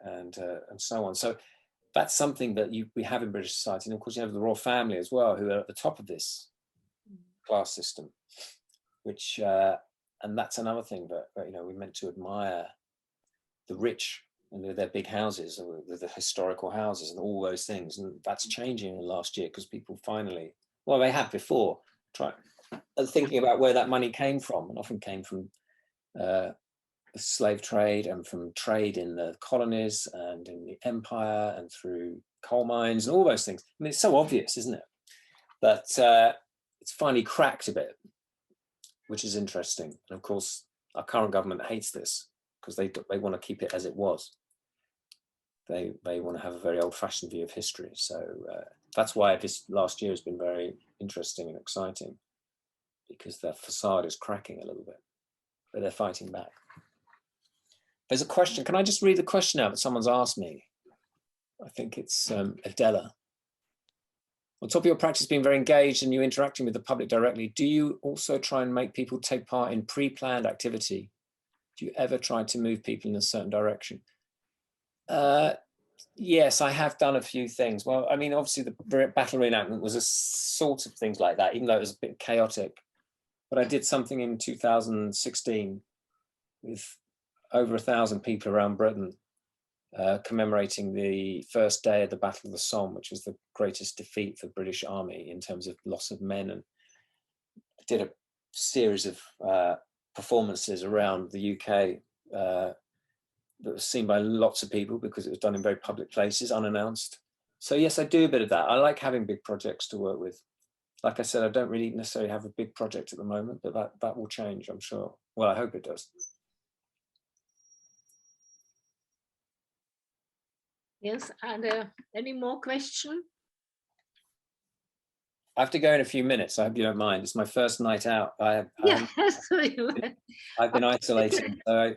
and so on. So that's something that we have in British society. And of course you have the royal family as well, who are at the top of this class system, which and that's another thing that we're meant to admire, the rich and with their big houses, or with the historical houses and all those things. And that's changing in the last year because people finally, well, they have before, thinking about where that money came from, and often came from the slave trade and from trade in the colonies and in the empire and through coal mines and all those things. I mean, it's so obvious, isn't it? But it's finally cracked a bit, which is interesting. And of course, our current government hates this because they want to keep it as it was. They want to have a very old-fashioned view of history. So that's why this last year has been very interesting and exciting, because their facade is cracking a little bit, but they're fighting back. There's a question. Can I just read the question out that someone's asked me? I think it's Adela. On top of your practice being very engaged and you interacting with the public directly, do you also try and make people take part in pre-planned activity? Do you ever try to move people in a certain direction? Yes, I have done a few things. Well, I mean, obviously the battle reenactment was a sort of things like that, even though it was a bit chaotic. But I did something in 2016 with over 1,000 people around Britain, commemorating the first day of the Battle of the Somme, which was the greatest defeat for the British Army in terms of loss of men. And I did a series of performances around the UK that was seen by lots of people because it was done in very public places, unannounced. So yes, I do a bit of that. I like having big projects to work with. Like I said, I don't really necessarily have a big project at the moment, but that will change, I'm sure. Well, I hope it does.
Yes, and any more questions?
I have to go in a few minutes. I hope you don't mind. It's my first night out. I've been isolated, so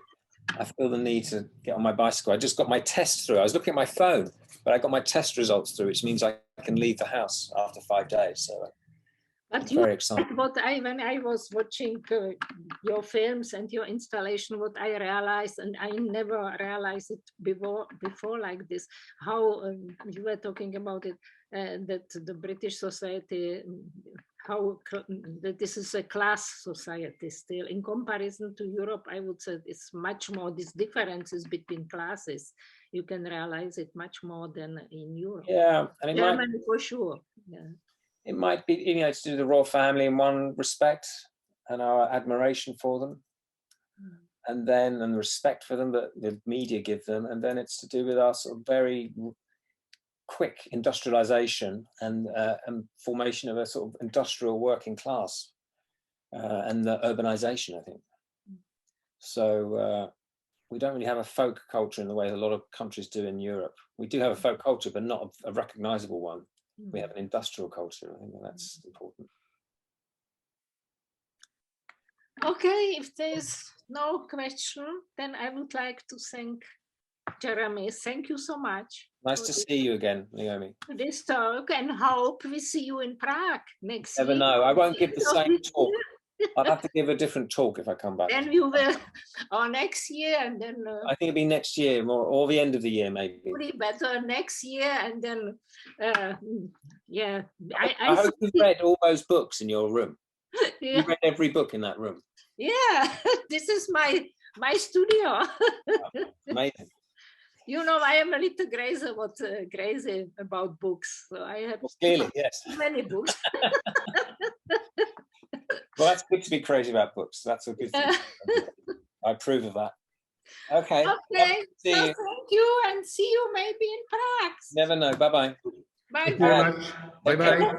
I feel the need to get on my bicycle. I just got my test through. I was looking at my phone, but I got my test results through, which means I can leave the house after 5 days. So
but
I'm very excited.
When I was watching your films and your installation, what I realized, and I never realized it before like this, how you were talking about it, that the British society, how that this is a class society still. In comparison to Europe, I would say it's much more, these differences between classes. You can realize it much more than in Europe.
Yeah, and
Germany for sure. Yeah.
It might be, you know, to do with the royal family in one respect and our admiration for them, and the respect for them that the media give them, and then it's to do with our sort of very quick industrialization and formation of a sort of industrial working class and the urbanization, I think. So we don't really have a folk culture in the way a lot of countries do in Europe. We do have a folk culture, but not a recognizable one. We have an industrial culture. I think that's important.
Okay, if there's no question, then I would like to thank Jeremy. Thank you so much.
Nice to see you again, Naomi.
This talk, and hope we see you in Prague next year.
Never know. I won't give the same talk. I'll have to give a different talk if I come back.
Then you will, or next year, and then.
I think it'll be next year, or the end of the year, maybe.
Probably better next year, and then, yeah.
I hope you've read all those books in your room.
Yeah.
You read every book in that room.
Yeah, this is my studio.
Amazing.
You know, I am a little crazy about books. So I have
clearly, yes,
many books.
Well, that's good to be crazy about books. That's a good thing. I approve of that. Okay.
Okay. So thank you, and see you maybe in Prague.
Never know. Bye-bye.
Bye-bye.
Bye-bye.